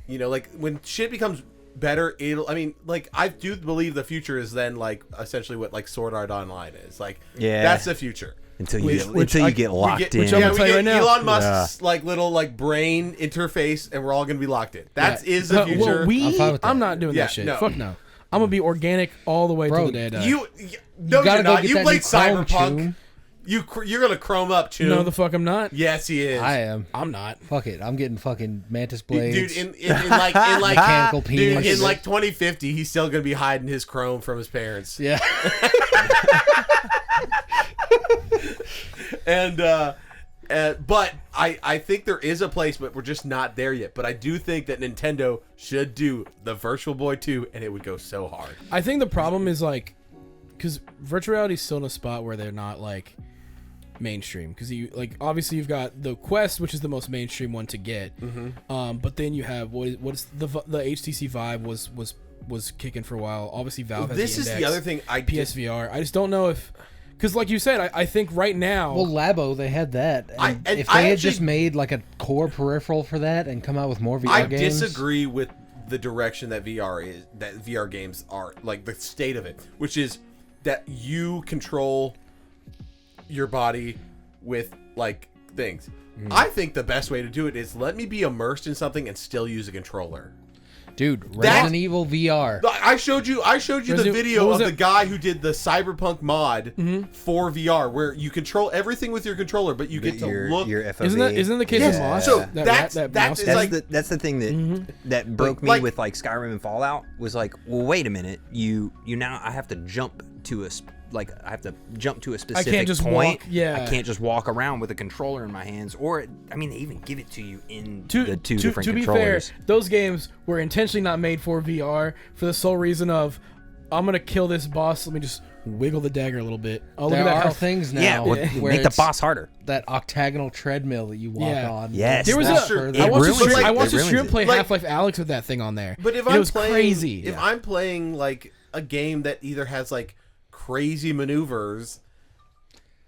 Like when shit becomes better, I mean, like I do believe the future is then like essentially what like Sword Art Online is. Like, Yeah. that's the future. until you Which- get, which until I- you get locked in. which I'm Yeah, gonna we tell you get right now. Elon Musk's like little like brain interface, and we're all gonna be locked in. That is the future. I'm fine with that. I'm not doing Yeah, that shit. no. Fuck no. I'm gonna be organic all the way Bro, to the day I die. no, gotta you're go not. get You that played new Chrome, Cyberpunk. Choom. You're gonna chrome up, Choom. No, the fuck I'm not. Yes, he is. I am. I'm not. Fuck it. I'm getting fucking mantis Dude, blades. in like Mechanical dude, penis. in like 2050, he's still gonna be hiding his chrome from his parents. yeah. And but I think there is a place, but we're just not there yet. But I do think that Nintendo should do the Virtual Boy 2, and it would go so hard. I think the problem is like, because virtual reality is still in a spot where they're not like mainstream. Because you like obviously you've got the Quest, which is the most mainstream one to get. But then you have what is the HTC Vive was kicking for a while. Obviously Valve has This the is the Index, other thing. PSVR. I just don't know if, because like you said, I think right now. Well, Labo, they had that. And and if I they had actually- just made like a core peripheral for that and come out with more VR I games. disagree with the direction that VR games are, like the state of it, which is that you control your body with like things. I think the best way to do it is let me be immersed in something and still use a controller. Dude, That- Resident Evil VR. I showed you the Resident- video what of was the it? guy who did the Cyberpunk mod for VR, where you control everything with your controller, but you get to look. your FOV. isn't that the case Yes, of Moss? so that that's- that that's- mouse it's thing? like- that's the thing that that broke me like- with like Skyrim and Fallout was like, well, wait a minute, you now I have to jump to a specific just point. walk, yeah. I can't just walk around with a controller in my hands, or they even give it to you in to, the two to, different to be controllers. fair, those games were intentionally not made for VR for the sole reason of I'm gonna kill this boss. Let me just wiggle the dagger a little bit. Oh, look There at that are health. things now yeah, well, where make the it's boss harder. that octagonal treadmill that you walk Yeah. on. Yes, There was that's a. true. I It watched a ruins stream, it. I watched It a ruins stream it. play Like- Half-Life Alex with that thing on there. But if and I'm it was playing, crazy. if I'm playing like a game that either has like crazy maneuvers,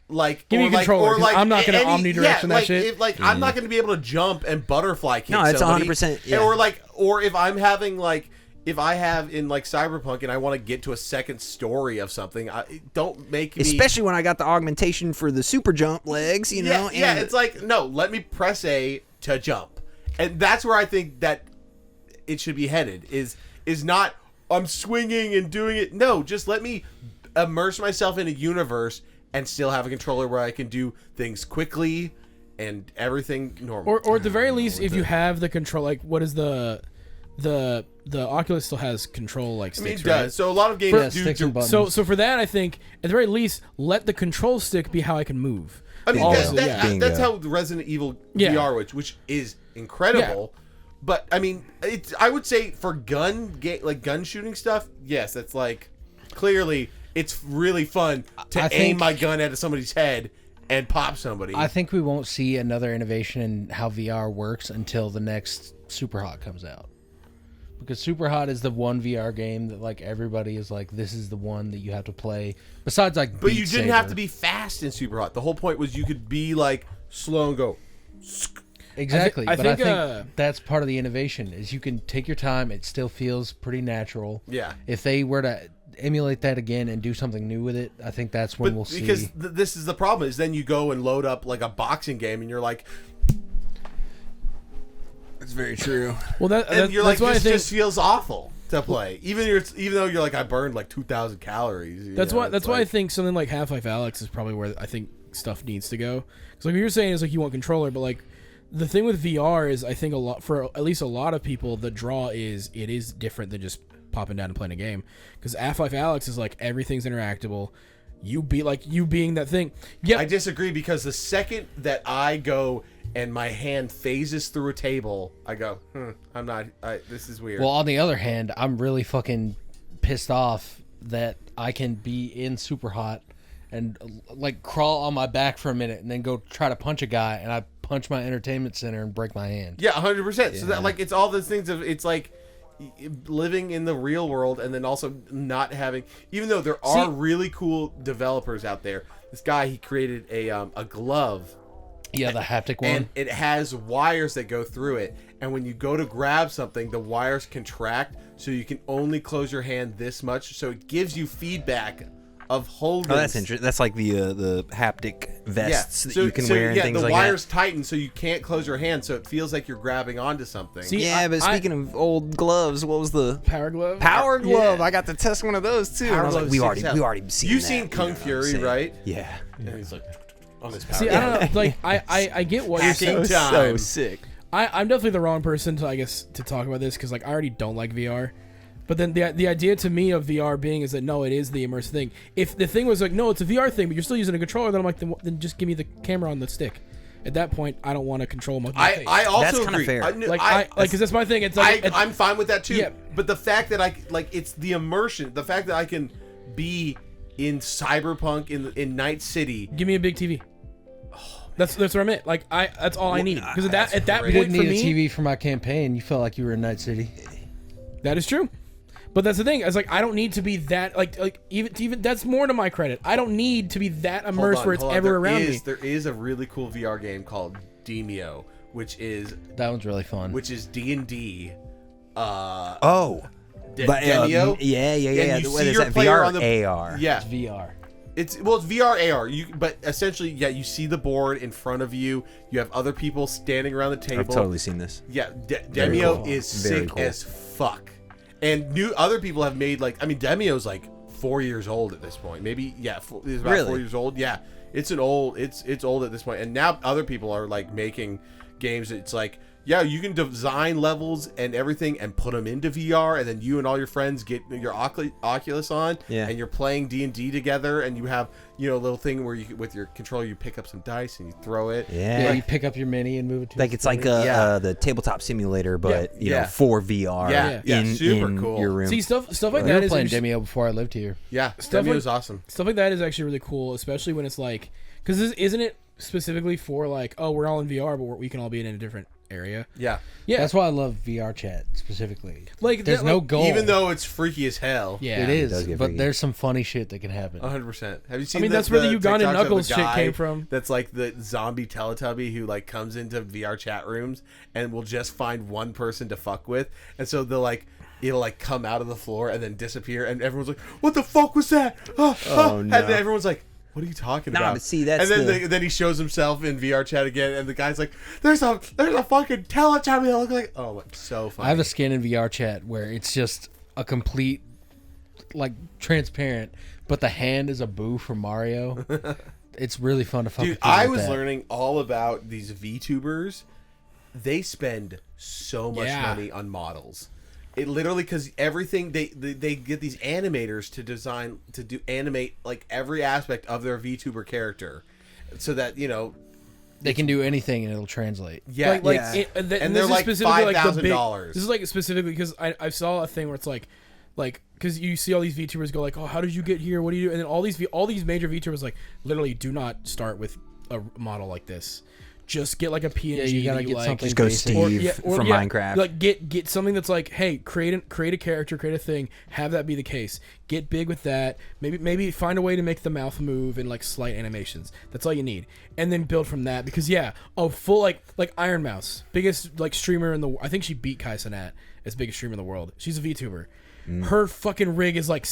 like Give me or a like, controller, or 'cause like I'm not gonna any- omnidirection yeah, that like, shit. If, like I'm not going to be able to jump and butterfly kick. No, it's somebody. 100%, yeah. Or if I'm having like. If I have in like Cyberpunk and I want to get to a second story of something, don't make me. Especially when I got the augmentation for the super jump legs, you know. Yeah, and it's like no. Let me press A to jump, and that's where I think that it should be headed. Is not I'm swinging and doing it. No, just let me immerse myself in a universe and still have a controller where I can do things quickly and everything normal. or at the very least, if you have the control, like what is the the Oculus still has control like I mean, sticks, it does. right? So a lot of games Yeah, do. sticks and buttons. So for that, I think at the very least, let the control stick be how I can move. I mean, Also, that's Bingo. how Resident Evil Yeah. VR, which is incredible. But I mean, I would say for gun shooting stuff, yes, that's like clearly it's really fun to I aim think- my gun at somebody's head and pop somebody. I think we won't see another innovation in how VR works until the next Superhot comes out. Because Superhot is the one VR game that like everybody is like, this is the one that you have to play. Besides like, but Beat you didn't have Saber. to be fast in Super Hot. The whole point was you could be like slow and go. Exactly, I but I think, think that's part of the innovation is you can take your time. It still feels pretty natural. Yeah. If they were to emulate that again and do something new with it, I think that's when But we'll see. because this is the problem is then you go and load up like a boxing game and you're like, That's very true. Well, and you're that's like, why this I think just feels awful to play. Even though you're like, I burned like 2,000 calories. you that's know, why it's that's why I like- think something like Half-Life Alyx is probably where I think stuff needs to go. Because like what you're saying is like you want controller, but like the thing with VR is I think for at least a lot of people the draw is it is different than just popping down and playing a game. Because Half-Life Alyx is like everything's interactable. You being that thing. Yeah, I disagree because the second that I go and my hand phases through a table, I go, I'm not. This is weird. Well, on the other hand, I'm really fucking pissed off that I can be in Superhot and like crawl on my back for a minute and then go try to punch a guy and I punch my entertainment center and break my hand. Yeah, 100%. So that like it's all those things of it's like living in the real world and then also not having, even though there are really cool developers out there. This guy, he created a glove Yeah, the haptic one. and it has wires that go through it, and when you go to grab something the wires contract so you can only close your hand this much, so it gives you feedback of holding. Oh, that's interesting. That's like the haptic vests that you can so, wear and things the like wires tighten so you can't close your hand, so it feels like you're grabbing onto something. that. See, Yeah, but speaking of old gloves, what was the Power Glove. Power Glove? Yeah. I got to test one of those too. Power and I was like, Glove we sticks already out. we already seen You've that, seen you Kung know what I'm Fury, saying? right? Yeah. And he's like on his power. See, I don't know. Like I get what you're Hacking saying. time. So sick. I'm definitely the wrong person to, I guess, to talk about this because like I already don't like VR. But then the idea to me of VR being is that no, it is the immersive thing. If the thing was like no, it's a VR thing, but you're still using a controller, then I'm like, then just give me the camera on the stick. At that point, I don't want to control my face. I also That's kinda agree. fair. Because that's my thing. It's like I'm fine with that too. Yeah. But the fact that it's the immersion, the fact that I can be in Cyberpunk in Night City. give me a big TV. That's what I meant. Like that's all I need because at that great. you point didn't for need a me, TV for my campaign. You felt like you were in Night City. that is true. But that's the thing. It's like I don't need to be that like even that's more to my credit. I don't need to be that immersed where it's ever around me. There is a really cool VR game called Demio, which is That one's really fun. D&D. Oh. Demio. Yeah. And you What see is your that? player VR on the AR. Yeah, It's VR. It's VR AR. But essentially, yeah, you see the board in front of you. You have other people standing around the table. I've totally seen this. Yeah, Very Demio cool. is Very sick cool. as fuck. And other people have made Demio's like 4 years old at this point. Maybe it's about Really? 4 years old. Yeah, it's old at this point. And now other people are like making games. It's like, yeah, you can design levels and everything and put them into VR, and then you and all your friends get your Oculus on, Yeah. and you're playing D&D together, and you have a little thing where you with your controller you pick up some dice and you throw it. Yeah, Yeah. you pick up your mini and move it to Like the it's like screen. the tabletop simulator, but you know, for VR. Yeah, in, super in cool. your room. See stuff like We that were is playing interesting. Demio before I lived here. Yeah, Stuff Demio's like- awesome. Stuff like that is actually really cool, especially when it's like because isn't it specifically for like we're all in VR, but we can all be in a different area. Yeah. Yeah, That's why I love VR chat specifically. like There's that, no like, goal. Even though it's freaky as hell. yeah, it does is, get but freaky. there's some funny shit that can happen. 100%. Have you seen? mean, that's where the Ugandan TikToks of Knuckles the shit guy came from. That's like the zombie Teletubby who like comes into VR chat rooms and will just find one person to fuck with, and so it'll like come out of the floor and then disappear, and everyone's like, "What the fuck was that?" Oh, And no. then everyone's like, "What are you talking Nah, about?" but see, that's and then the- then he shows himself in VR chat again, and the guy's like, "There's a fucking Teletubby that looks like." Oh, it's so funny. I have a skin in VR chat where it's just a complete, like, transparent, but the hand is a boo from Mario. It's really fun to fuck Dude, with people I with was that. learning all about these VTubers. They spend so much Yeah. money on models. It literally, because everything they get these animators to animate like every aspect of their VTuber character, so that They can do anything and it'll translate. yeah, And and they're like $5,000. This is like specifically because I saw a thing where it's like because you see all these VTubers go like, oh, how did you get here? What do you do? And then all these major VTubers like literally do not start with a model like this. Just get like a PNG. Yeah, you gotta that get like. something Just go basic. Steve from Minecraft. Like get something that's like, hey, create a character, create a thing, have that be the case. Get big with that. Maybe find a way to make the mouth move and like slight animations. That's all you need, and then build from that. Because full like Iron Mouse, biggest like streamer in the. I think she beat Kai Cenat as biggest streamer in the world. She's a VTuber. Her fucking rig is like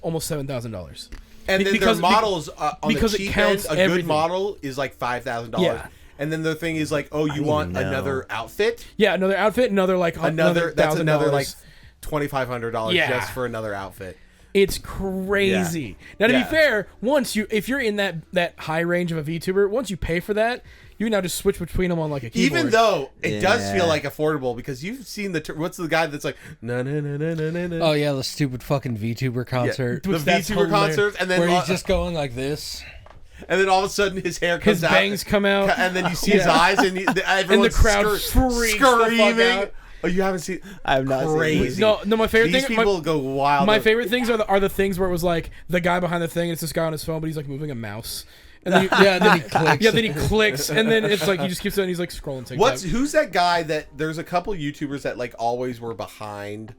almost $7,000. And then their models on because the it cheap counts end, a good everything. model is like $5,000. Yeah. And then the thing is like, oh, you want another outfit? Yeah, another outfit, another like That's $1,000. another like $2,500 Yeah. just for another outfit. It's crazy. Now to Yeah. be fair, if you're in that high range of a VTuber, once you pay for that, you can now just switch between them on like a keyboard. Even though it does Yeah. feel like affordable because you've seen what's the guy that's like no no no no no no. Oh yeah, the stupid fucking VTuber concert the Which that's VTuber hilarious. concerts, and then where he's just going like this. and then all of a sudden his hair comes his out, bangs come out, and then you see his eyes, and everyone's crowd freaks the fuck screaming. out. Oh, you haven't seen? I have not seen Crazy. this. No, my favorite These thing. people go wild. My favorite things are the things where it was like the guy behind the thing. And it's this guy on his phone, but he's like moving a mouse. And then then he clicks. Yeah, then he clicks, and then it's like he just keeps on. He's like scrolling TikTok. Who's that guy that there's a couple YouTubers that like always were behind,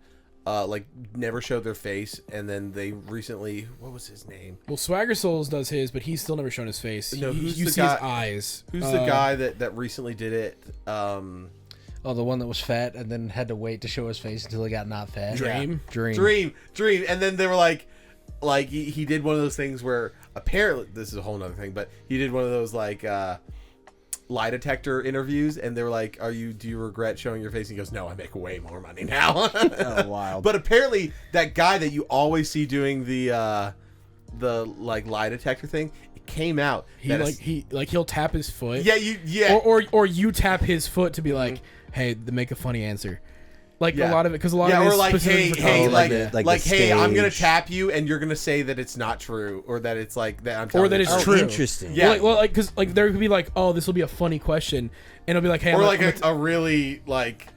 like never showed their face, and then they recently, what was his name? Well, Swagger Souls does his, but he's still never shown his face. No, who's you the see guy- his eyes. Who's the guy that recently did it? Oh, the one that was fat and then had to wait to show his face until he got not fat. Dream? Dream. Dream, and then they were like he did one of those things where apparently this is a whole nother thing, but he did one of those like lie detector interviews, and they were like, do you regret showing your face? And he goes, no, I make way more money now. Oh, wild. But apparently that guy that you always see doing the like lie detector thing, it came out He'll tap his foot. yeah Or you tap his foot to be like, hey, to make a funny answer. Like Yeah. a lot of it, because a lot of it or is like, specific for hey, comedy. like, the hey, I'm gonna stage. tap you, and you're gonna say that it's not true, or that it's like that I'm Or telling that the it's truth. true. Interesting. Yeah. Because there could be like, oh, this will be a funny question, and it'll be like, hey, or I'm like gonna- a really like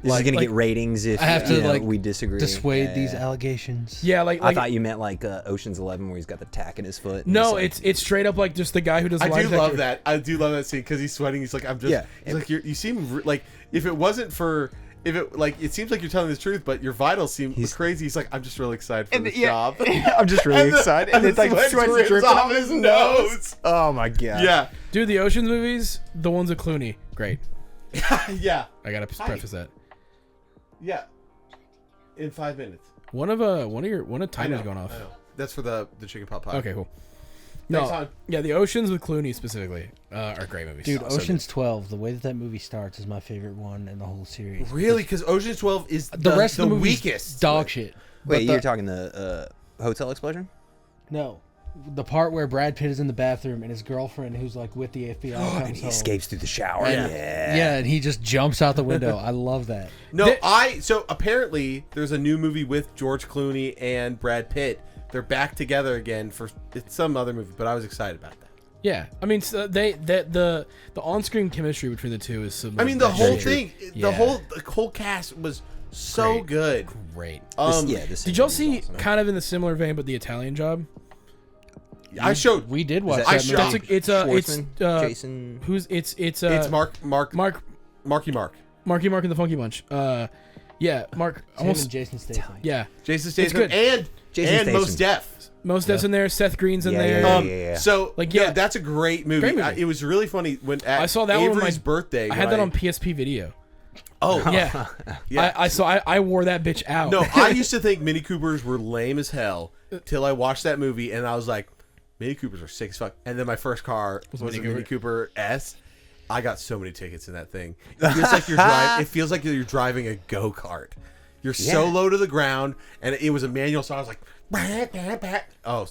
This is gonna like- get ratings if I have to, like, we disagree. Dissuade Yeah. these allegations. yeah, like I thought you meant like Ocean's 11 where he's got the tack in his foot. and no, just, like, it's straight up like just the guy who does. I lie do detector. love that. I do love that scene because he's sweating. He's like, I'm just. Yeah. He's like, you seem like if it wasn't for. If it like it seems like you're telling the truth, but your vitals seem crazy. He's like, I'm just really excited for this job. I'm just really excited. And it's the like sweat sweat's drips dripping off his nose. Oh my god. Yeah, Dude, the Ocean's movies, the ones with Clooney, great. yeah, I gotta preface that. yeah. In 5 minutes. One of timer's going off. I know. That's for the chicken pot pie. Okay, cool. Thanks, No, hon. yeah, the Oceans with Clooney specifically are great movies. Dude, So Ocean's 12, the way that movie starts is my favorite one in the whole series. Really? Because Ocean's 12 is The rest of the movie's weakest. dog shit. Wait, But you're talking the hotel explosion? No. The part where Brad Pitt is in the bathroom and his girlfriend, who's like with the FBI, comes And he home. escapes through the shower. Yeah. Yeah, and he just jumps out the window. I love that. No, so apparently there's a new movie with George Clooney and Brad Pitt. They're back together again for it's some other movie, but I was excited about that. yeah, I mean, so the on-screen chemistry between the two is. Some I mean, the whole very thing, Yeah. the whole cast was so Great. good. great. This Did y'all see kind of in the similar vein, but the Italian Job? I showed. We did watch that- I that shot- movie. It's Jason. who's it's It's Marky Mark. Marky Mark and the Funky Bunch. Yeah, Mark. It's him Almost. and Jason Statham. Yeah, Jason Statham good. and Jason Mos Statham. Def. Most Def's in there. Seth Green's in Yeah, there. yeah, Um, So Like, yeah, yeah. that's a great movie. Great movie. It was really funny when at I saw that one on Avery's my birthday. I had when that on PSP Video. Oh Yeah, yeah. I wore that bitch out. No, I used to think Mini Coopers were lame as hell till I watched that movie and I was like, Mini Coopers are sick as fuck. And then my first car was a Mini Cooper S. I got so many tickets in that thing. It feels like you're driving. It feels like you're driving a go kart. You're so Yeah. low to the ground, and it was a manual. So I was like, oh,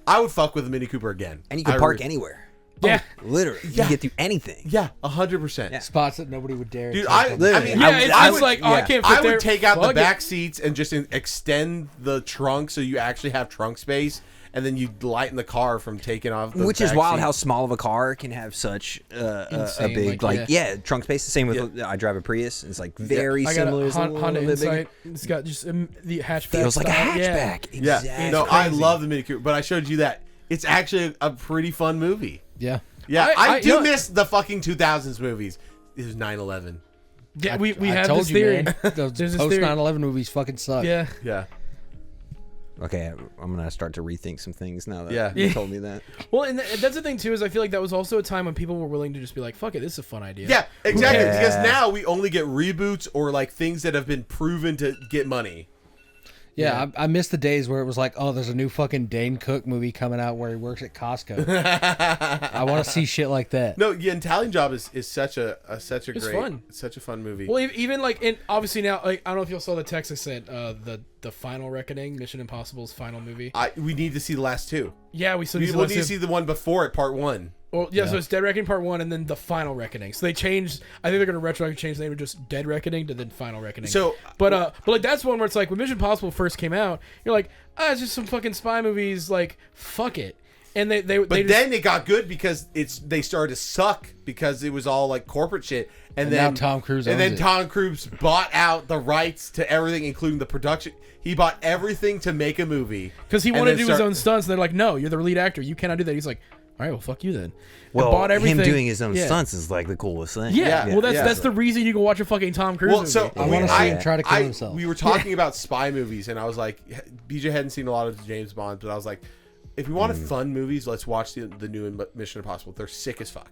I would fuck with a Mini Cooper again. And you can park anywhere. Yeah. Literally, you can get through anything. Yeah, 100%. Spots that nobody would dare. Dude, take I them. mean, Yeah, it's I just would, like, oh, I can't fit I there. would take out the Fuck it. back seats and just extend the trunk so you actually have trunk space, and then you lighten the car from taking off. The Which is back wild seat. how small of a car can have such a Insane, big, like, trunk space. The same with I drive a Prius. It's like very I got similar. a It's a little Honda bit bigger. Insight. It's got just the hatchback. Feels like a style. hatchback. Yeah, Exactly. no, I crazy. love the Mini Cooper, but I showed you that it's actually a pretty fun movie. Yeah. Yeah, I you do know- miss the fucking 2000s movies. It was 9/11. Yeah, we I have told this you, theory. man. Those There's this post theory. 9/11 movies fucking suck. Yeah. Yeah, Okay, I'm gonna start to rethink some things now that Yeah. you told me that. Well, and that's the thing too is I feel like that was also a time when people were willing to just be like, "Fuck it, this is a fun idea." yeah, exactly. Yeah. Because now we only get reboots or like things that have been proven to get money. Yeah, I miss the days where it was like, oh, there's a new fucking Dane Cook movie coming out where he works at Costco. I want to see shit like that. No, yeah, Italian Job is such a great, fun. such a fun movie. Well, even like, and obviously now, like, I don't know if y'all saw the text I sent. The Final Reckoning, Mission Impossible's final movie. We need to see the last two. Yeah, we still We need need to see the one before it, part 1. Well, yeah, so it's Dead Reckoning Part 1 and then the Final Reckoning. So they changed. I think they're gonna retroactively change the name of just Dead Reckoning to then Final Reckoning. So, but like that's one where it's like when Mission Impossible first came out, you're like, it's just some fucking spy movies. Like, fuck it. And they But just, then it got good because they started to suck because it was all like corporate shit, and then now Tom Cruise and owns then it. Tom Cruise bought out the rights to everything, including the production. He bought everything to make a movie because he and wanted to then do his start- own stunts. And they're like, no, you're the lead actor. You cannot do that. He's like, all right, well, fuck you then. And Well, bought everything. him doing his own Yeah. stunts is like the coolest thing. Yeah, well, that's yeah. that's the reason you can watch a fucking Tom Cruise Well, movie. so I wanna see him try to kill himself. We were talking about spy movies, and I was like, BJ hadn't seen a lot of James Bond, but I was like, if we wanted fun movies, let's watch the new Mission Impossible. They're sick as fuck.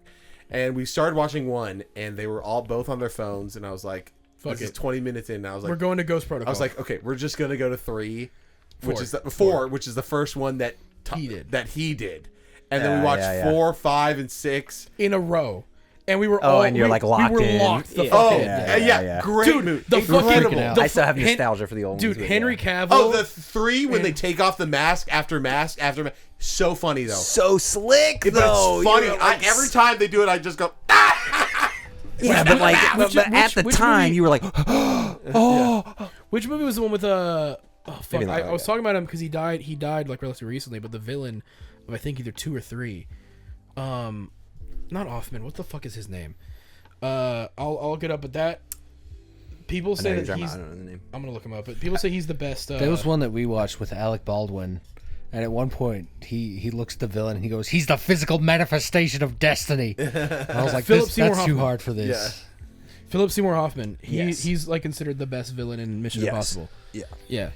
And we started watching one, and they were all both on their phones, and I was like, Fuck this is it. 20 minutes in, and I was like, we're going to Ghost Protocol. I was like, okay, we're just gonna go to 3, which Four. is the 4, which is the first one that He did. and then we Yeah, watched yeah. 4, 5, and 6. in a row, and we were Oh, all and you're, we, like, locked we were in. locked the Yeah. fuck Oh, in. yeah, great Dude, movie. the fucking Incredible. out. I still have Hen- nostalgia for the old Dude, ones. but Henry yeah. Cavill. Oh, the 3 when they And- take off the mask after mask after mask. So funny though. So slick But though. it's funny. You're like, Every time they do it, I just go. yeah, but like, Which- but at the which time, movie- you were like, Which movie was the one with oh fuck! Maybe not I was yet. talking about him because he died. He died like relatively recently, but the villain of I think either 2 or 3. Not Hoffman. What the fuck is his name? I'll get up. But that people I know say you're that talking he's. about- I don't know the name. I'm gonna look him up. But people say he's the best. There was one that we watched with Alec Baldwin, and at one point he looks at the villain and he goes, "He's the physical manifestation of destiny." And I was like, Philip "This- Seymour "That's too Hoffman. hard for this." Philip Seymour Hoffman. Yes. He's like considered the best villain in Mission Yes. Impossible. Yeah. Yeah.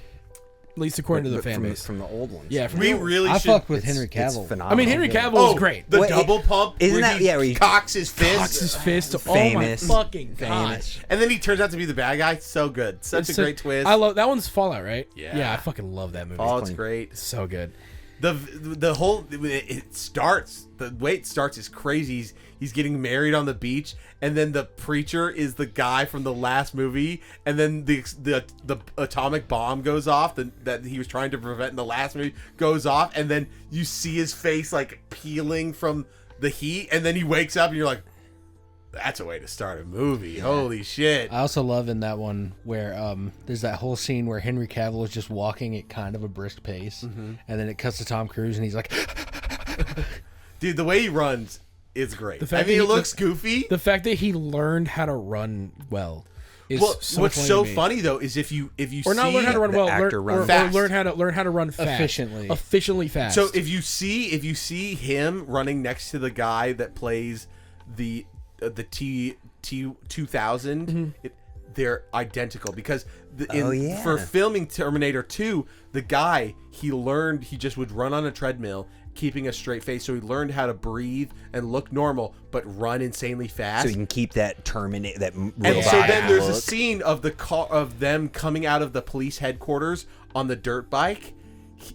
At least according to the fan from, base. from the old ones. Yeah. From We the- really I should. fucked with It's- Henry it's Cavill. phenomenal. I mean, Henry Yeah. Cavill is great. The Wait, double pump. isn't where that- he yeah, where he cocks his fist. Cocks his fist. Famous. Oh my fucking Famous. gosh. And then he turns out to be the bad guy. So good. Such a great twist. I love that one's Fallout, right? Yeah. Yeah, I fucking love that movie. Oh, it's clean. great. It's so good. The whole it starts. The way it starts is crazy. He's getting married on the beach, and then the preacher is the guy from the last movie, and then the atomic bomb goes off that he was trying to prevent in the last movie goes off, and then you see his face like peeling from the heat, and then he wakes up, and you're like, that's a way to start a movie. Holy shit. I also love in that one where there's that whole scene where Henry Cavill is just walking at kind of a brisk pace, and then it cuts to Tom Cruise and he's like, Dude, the way he runs is great. The fact I mean, that it looks goofy. The fact that he learned how to run well is Well, so what's funny so to me. funny though is if you Or see not learn how to run the well, actor learn, run or fast. learn how to run fast. efficiently fast. So if you see him running next to the guy that plays the T2000, they're identical because for filming Terminator 2, the guy he just would run on a treadmill, keeping a straight face, so he learned how to breathe and look normal, but run insanely fast. So you can keep that Terminator, that real And so then there's a look. scene of the car of them coming out of the police headquarters on the dirt bike.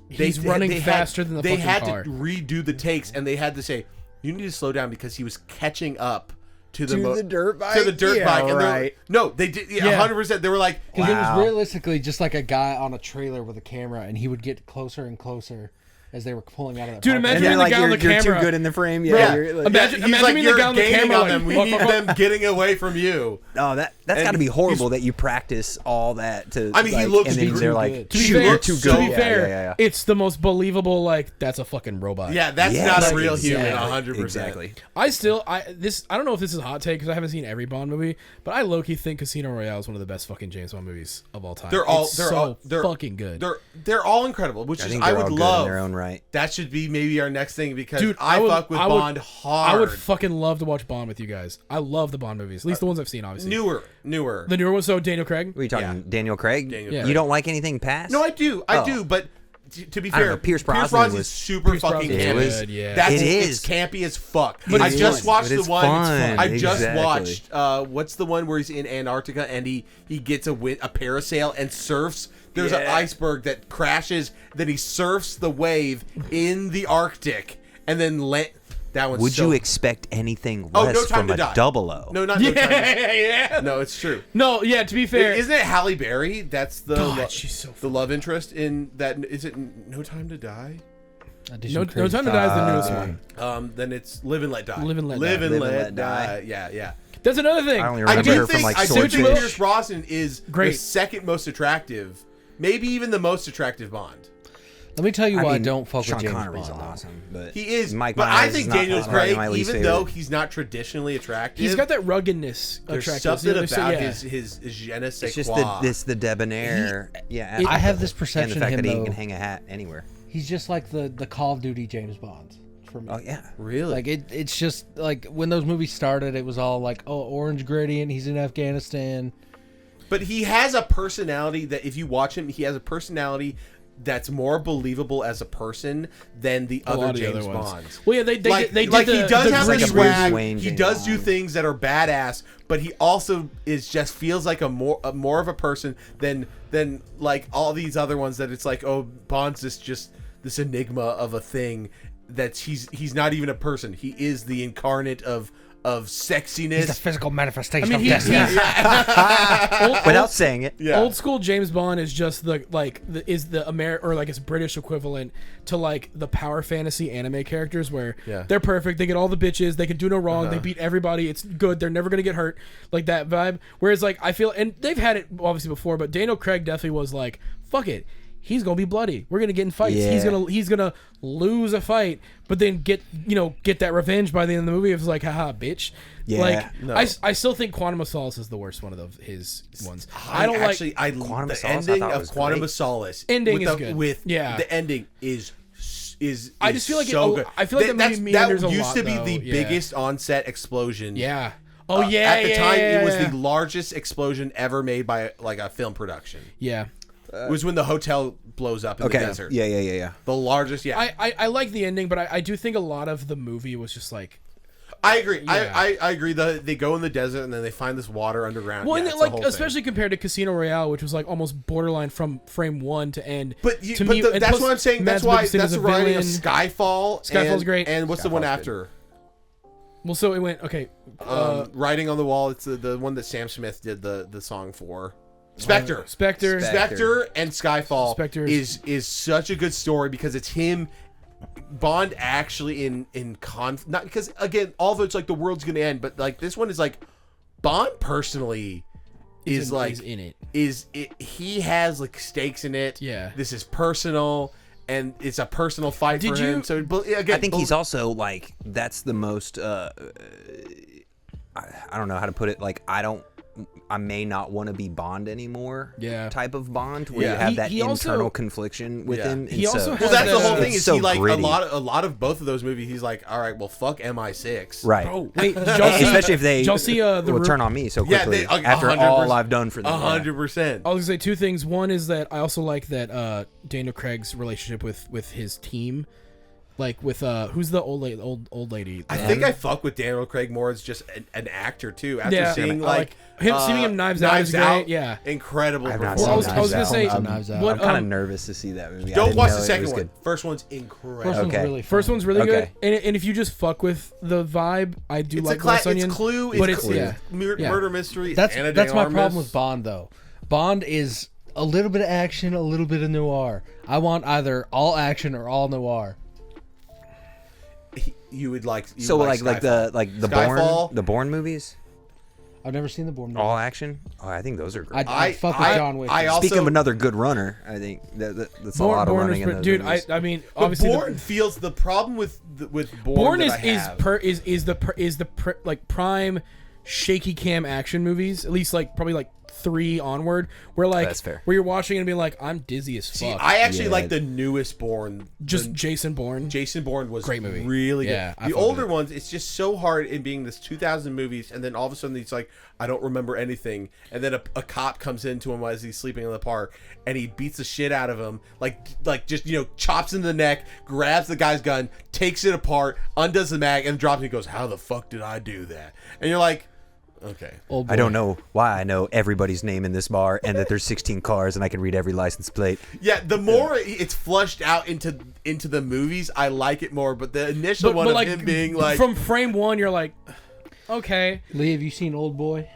He's running faster than the They fucking had car. to redo the takes, and they had to say, "You need to slow down," because he was catching up to the To the dirt bike? To the dirt Yeah, bike, and right. no, they did. Yeah, Yeah. 100%. They were like, because it Wow. was realistically just like a guy on a trailer with a camera, and he would get closer and closer. as they were pulling out of that. Dude, parking imagine And being then the like guy on you're, the you're too camera. good in the frame. Yeah. Yeah. You're like, Imagine He's like, being the you're guy on the gaining camera. on Like, them. We fuck, need fuck, fuck. them getting away from you. oh, that's And got to be he's- horrible that you practice all that to. I mean, he like, looks and then really they're like, good. To be shoot, fair, you're too good. to be Yeah, fair, yeah, yeah, yeah. it's the most believable. Like, that's a fucking robot. Yeah, that's Yes, not a real human. exactly, 100%. Exactly. I don't know if this is a hot take because I haven't seen every Bond movie, but I low-key think Casino Royale is one of the best fucking James Bond movies of all time. They're all It's they're so all they're fucking good. They're all incredible. Which I is think I they're would all good love. in their own right. That should be maybe our next thing because Dude, I fuck with Bond hard. I would fucking love to watch Bond with you guys. I love the Bond movies, at least the ones I've seen, obviously. newer. The newer ones, so Daniel Craig. What are you talking? Yeah. Daniel Craig? Daniel Yeah. You don't like anything past? No, I do. I Oh. do, but to be I don't fair, know, Pierce Brosnan is was- super Pierce fucking Brosnan was campy. good, yeah. That's It it's is. campy as fuck. But I it's just fun. watched But the it's one. fun. I just Exactly. watched. What's the one where he's in Antarctica and he gets a parasail and surfs. There's an Yeah. iceberg that crashes. Then he surfs the wave in the Arctic and then that one's Would so, you expect anything Oh, less No Time from to a Die. 00? No, not No Time to Die. yeah. No, it's true. No, yeah. To be fair, Isn't it Halle Berry? That's the God, she's so the love interest in that. Is it No Time to Die? no Time to Die is the newest one. Then it's Live and Let Die. Live and Let Live Die. and Live and Let Let Die. Die. Yeah, yeah. That's another thing. I only I remember do her think from like I do think Swordfish. Pierce Brosnan is Great. the second most attractive, maybe even the most attractive Bond. Let me tell you why I mean, don't fuck Sean with James Connery's Bond. awesome, but He is, Mike but I Myers think is not Daniel probably Craig, my least even favorite. though he's not traditionally attractive, He's got that ruggedness. there's attractive. something There's- about yeah. his je ne sais It's just quoi. the debonair. Yeah, I have this and perception the of fact him that he though. can hang a hat anywhere. He's just like the Call of Duty James Bond for me. Oh yeah, Really? Like it's just like when those movies started, it was all like, oh, Orange Gradient, he's in Afghanistan. But he has a personality that if you watch him, he has a personality that's more believable as a person than the A lot other of the James other ones. Bonds. Well, yeah, they Like did he the, does the have like the a Bruce swag. Wayne He James does do Bond. things that are badass, but he also is just feels like a more of a person than like all these other ones that it's like, oh, Bond's just this enigma of a thing that he's not even a person. He is the incarnate of sexiness. He's the physical manifestation I mean, of destiny. without saying it. Yeah. Old school James Bond is just the or like its British equivalent to like the power fantasy anime characters where Yeah. they're perfect, they get all the bitches, they can do no wrong, they beat everybody, it's good, they're never gonna get hurt, like that vibe. Whereas like I feel, and they've had it obviously before, but Daniel Craig definitely was like, fuck it. He's gonna be bloody. We're gonna get in fights. Yeah. He's gonna lose a fight, but then get that revenge by the end of the movie. It was like, haha, bitch. Yeah. Like No. I still think Quantum of Solace is the worst one of his ones. I don't actually, like. Quantum the of Solace, I ending thought of was Quantum great. of Solace. Ending with is the, good. With Yeah. the ending is I just feel like so it, good. I feel like That- the movie that meanders a used lot, to be though. the Yeah. biggest on-set explosion. Yeah. Oh yeah. At the yeah, time, yeah, it was yeah. the largest explosion ever made by like a film production. Yeah. It was when the hotel blows up in Okay. the desert. Yeah. The largest. Yeah, I like the ending, but I do think a lot of the movie was just like. I agree. Yeah. I agree. They go in the desert and then they find this water underground. Well, Yeah, and it's a like whole thing. especially compared to Casino Royale, which was like almost borderline from frame 1 to end. But, to me, and that's plus what I'm saying. That's Mads why Mikkelsen that's is a the writing of villain. Skyfall. Skyfall's and, great. And what's the one Skyfall's after? Well, so it went okay. Writing on the Wall. It's the one that Sam Smith did the song for. Spectre. Spectre. Spectre and Skyfall Spectre is such a good story because it's him, Bond actually in not because again all of it's like the world's gonna end, but like this one is like Bond personally is He's in it. he has like stakes in it. Yeah. This is personal and it's a personal fight Did for him. you- So but again, I think he's also like that's the most. I don't know how to put it. Like I may not want to be Bond anymore. Yeah. Type of Bond where Yeah. you have that He also- internal confliction with Yeah. him. He and also so, has well, that's the whole It's thing. Is so he like gritty. a lot of both of those movies? He's like, all right, well, fuck MI6, right. Oh wait, did y'all see, Especially if they did y'all see the will Ru- turn on me so Yeah, quickly they- after 100%. all I've done for them. 100%. I was gonna say two things. One is that I also like that Daniel Craig's relationship with his team, like with who's the old lady? I think I fuck with Daniel Craig more as just an actor too. After Yeah. seeing I like seeing him Knives Out is great. Yeah. incredible. I've not performance. seen I was gonna Knives say Out. Knives Out. what I'm kind of nervous to see that movie. I Don't didn't watch know the it second was one. good. First one's incredible. First one's Okay. really fun. First one's really Okay. good, and if you just fuck with the vibe, I do It's like a Glass Onion. it's Clue. but it's it's yeah. Murder mystery. That's Ana de that's my Armas. problem with Bond though. Bond is a little bit of action, a little bit of noir. I want either all action or all noir. You would like So like the Skyfall? Bourne movies, I've never seen the Bourne movie. all action. Oh, I think those are great. I fuck with John Wick. I also, Speaking of another good runner, I think that's a lot of Bourne running in those dude, movies. I mean, but obviously, Bourne feels the problem with Bourne. Bourne that is like prime shaky cam action movies. At least like probably like 3 onward, where like That's fair. where you're watching and being like, I'm dizzy as fuck. See, I actually Yeah. like the newest Bourne. Just Jason Bourne. Jason Bourne was Great movie. really good. Yeah, I the fuck with older it. ones, it's just so hard in being this 2000 movies, and then all of a sudden he's like, I don't remember anything, and then a cop comes into him as he's sleeping in the park, and he beats the shit out of him, like just chops into the neck, grabs the guy's gun, takes it apart, undoes the mag, and drops it. And goes, how the fuck did I do that? And you're like, okay. Old I boy. don't know why I know everybody's name in this bar and that there's 16 cars and I can read every license plate. Yeah, the more it's flushed out into the movies, I like it more. But the initial one but of like him being like, from frame 1, you're like, okay, Lee, have you seen Old Boy?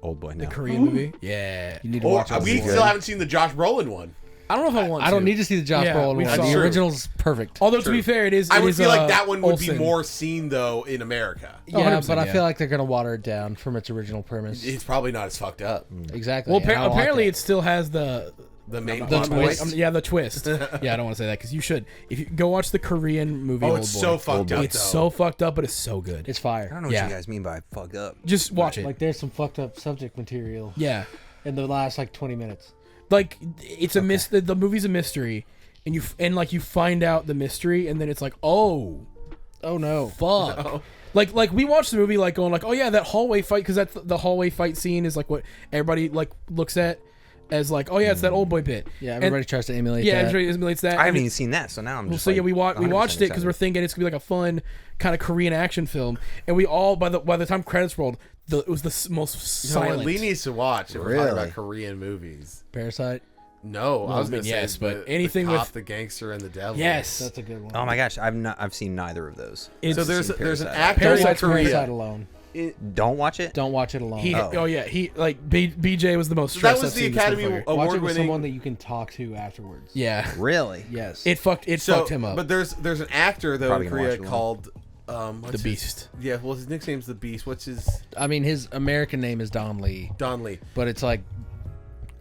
Old boy, no. Korean movie. Yeah, You need to or watch it. we still haven't seen the Josh Brolin one. I don't know if I want. I don't to. need to see the Josh Yeah, Brolin we one. saw The it. original's perfect. Although to be fair, it is. I it would is, feel like that one would be Olsen. more seen though in America. Yeah, 100%, but I yeah. feel like they're gonna water it down from its original premise. It's probably not as fucked up. Exactly. Well, and I don't like apparently that. it still has the The main the plot twist. points. Yeah, the twist. Yeah, I don't want to say that because you should. If you go watch the Korean movie, Oh, Old it's Boy. so fucked up. It's though. so fucked up, but it's so good. It's I fire. don't know what Yeah. you guys mean by fuck up. Just watch it. Like there's some fucked up subject material Yeah, in the last like 20 minutes. like it's a the movie's a mystery, and you find out the mystery, and then it's like, oh Oh no. fuck. Like we watched the movie like going like, oh yeah, that hallway fight, because that's the hallway fight scene is like what everybody like looks at as like, oh yeah, it's that Old Boy bit. Yeah, And- everybody tries to emulate yeah, that. everybody emulates that. I haven't And even seen that, so now I'm Well, just so like yeah, we 100% watched it because we're excited. thinking it's gonna be like a fun kind of Korean action film, and we all by the time credits rolled, it was the most You know what silent. Lee needs to watch if we're talking Really? about Korean movies. Parasite. No, I was I gonna mean, say yes, but the anything cop, with- the gangster and the devil. Yes, That's a good one. Oh my gosh, I've seen neither of those. So It's- there's seen there's an Parasite. actor Don't in watch Korea. Parasite alone. Don't watch it. Don't watch it alone. he. Oh. Oh yeah, he like BJ was the most That stressed. was I've the seen this Academy motherfucker. watch it Award with someone winning. that you can talk to afterwards. Yeah, Really? Yes. it fucked him up. But there's an actor though Probably in gonna watch Korea it called what's the his- Beast. Yeah, well his nickname's the Beast. What's his I mean, his American name is Don Lee, Don Lee? but it's like,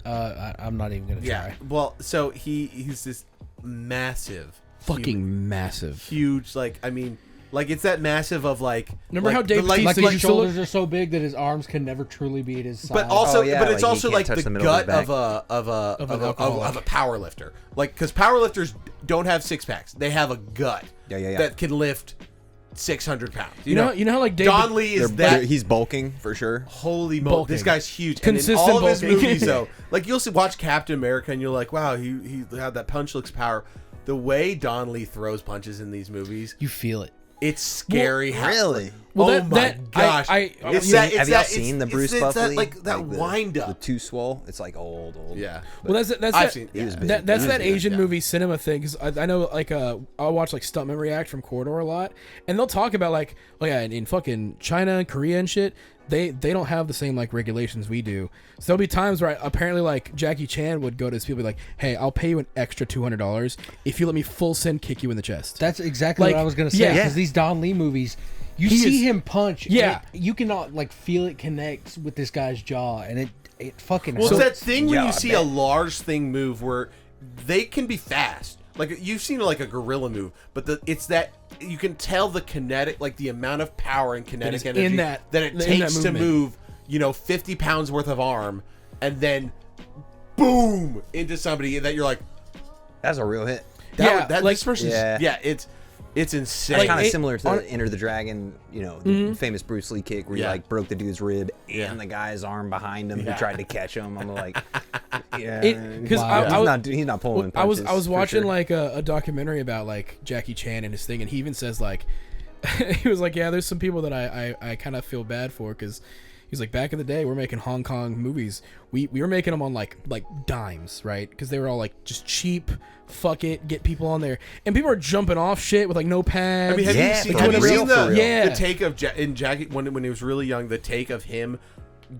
I'm not even gonna try. Yeah. Well, so he's this massive, Fucking massive. huge. Like I mean, like it's that massive of like. Remember like, how Dave the, like, Bautista Like his used to look- shoulders are so big that his arms can never truly be at his side. But also, Oh, yeah, but it's like, he also can't like touch the the middle of gut his Of an alcoholic. of a power lifter. Like because power lifters don't have six packs; they have a gut Yeah. that can lift 600 pounds. You know how like Dave. Don Lee is He's bulking for sure. holy moly, Bulking. this guy's huge. Consistent and in all of his bulking. movies, though, like you'll watch Captain America and you're like, wow, he had that punch looks power. The way Don Lee throws punches in these movies, you feel it. it's scary. how, Really? Well, oh that- my that- gosh! It's Have it's y'all that- seen the it's- Bruce it's Buffalo? that, like that wind The up? Too Swole? It's like old. Yeah. Well, that's I've that. seen. He was yeah. big. That's He that was big, Asian yeah. movie cinema thing. Cause I know like I'll watch like Stuntman React from Corridor a lot, and they'll talk about like, oh yeah, in fucking China and Korea and shit, they don't have the same like regulations we do. So there'll be times where apparently like Jackie Chan would go to his people and be like, hey, I'll pay you an extra $200 if you let me full send kick you in the chest. That's exactly Like, what I was gonna say. yeah. Because these Don Lee movies, you He see is- him punch. Yeah. and you cannot like feel it connect with this guy's jaw, and it fucking. Well, hurts. it's that thing when Yeah, you I see bet. a large thing move where they can be fast. Like you've seen like a gorilla move, but it's that you can tell the kinetic, like the amount of power and kinetic is energy in that- it in that takes to movement. move, 50 pounds worth of arm, and then boom into somebody that you're like, That's a real hit. Yeah, that like- this person's Yeah. it's insane. It's kind of it- similar to on- Enter the Dragon, the famous Bruce Lee kick where Yeah. you like broke the dude's rib Yeah. and the guy's arm behind him Yeah. who tried to catch him. I'm like, yeah, Because Wow. he's not pulling I was punches, for watching sure. like a documentary about like Jackie Chan and his thing, and he even says like he was like, yeah, there's some people that I kind of feel bad for because he's like, back in the day we're making Hong Kong movies, we were making them on like dimes, right? Because they were all like just cheap, fuck it, get people on there, and people are jumping off shit with like no pads. I mean, have Yeah, you seen, for have you real, seen for real. the take of in Jackie when he was really young? The take of him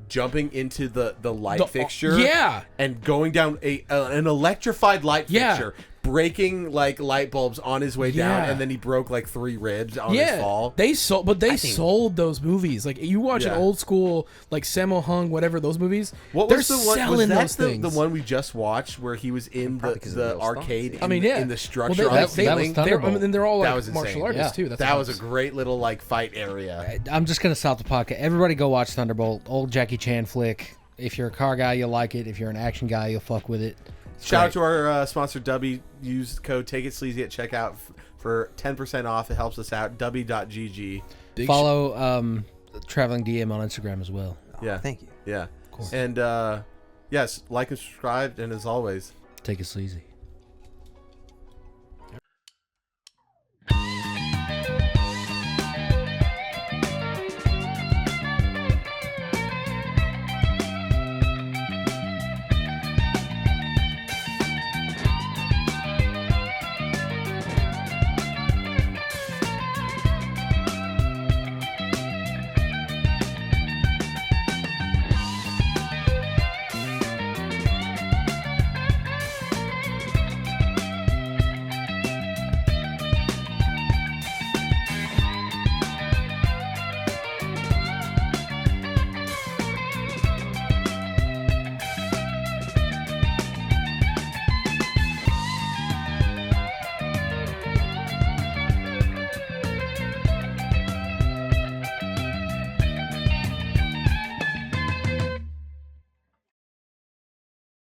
jumping into the light The- fixture, yeah. and going down an electrified light Yeah. fixture, breaking like light bulbs on his way down, Yeah. and then he broke like 3 ribs on his fall. They sold, but they think- sold those movies. Like you watch an Yeah. old school like Sammo Hung, whatever those movies. What they're was the one? selling Was that those the things. one we just watched where he was in Probably 'cause of the the real arcade? stunts, In, I mean, yeah, in the structure Well, on the that was ceiling. Thunderbolt. and they're all That like was martial insane. artists Yeah. too. That's That was a awesome. great little like fight area. I'm just gonna stop the podcast. Everybody go watch Thunderbolt, old Jackie Chan flick. If you're a car guy, you'll like it. If you're an action guy, you'll fuck with it. It's Shout out great. to our sponsor W. Use code Take It Sleazy at checkout for 10% off. It helps us out. W.GG. Big Follow Traveling DM on Instagram as well. Yeah, Thank you. yeah. course. And yes, like and subscribe. And as always, Take it sleazy.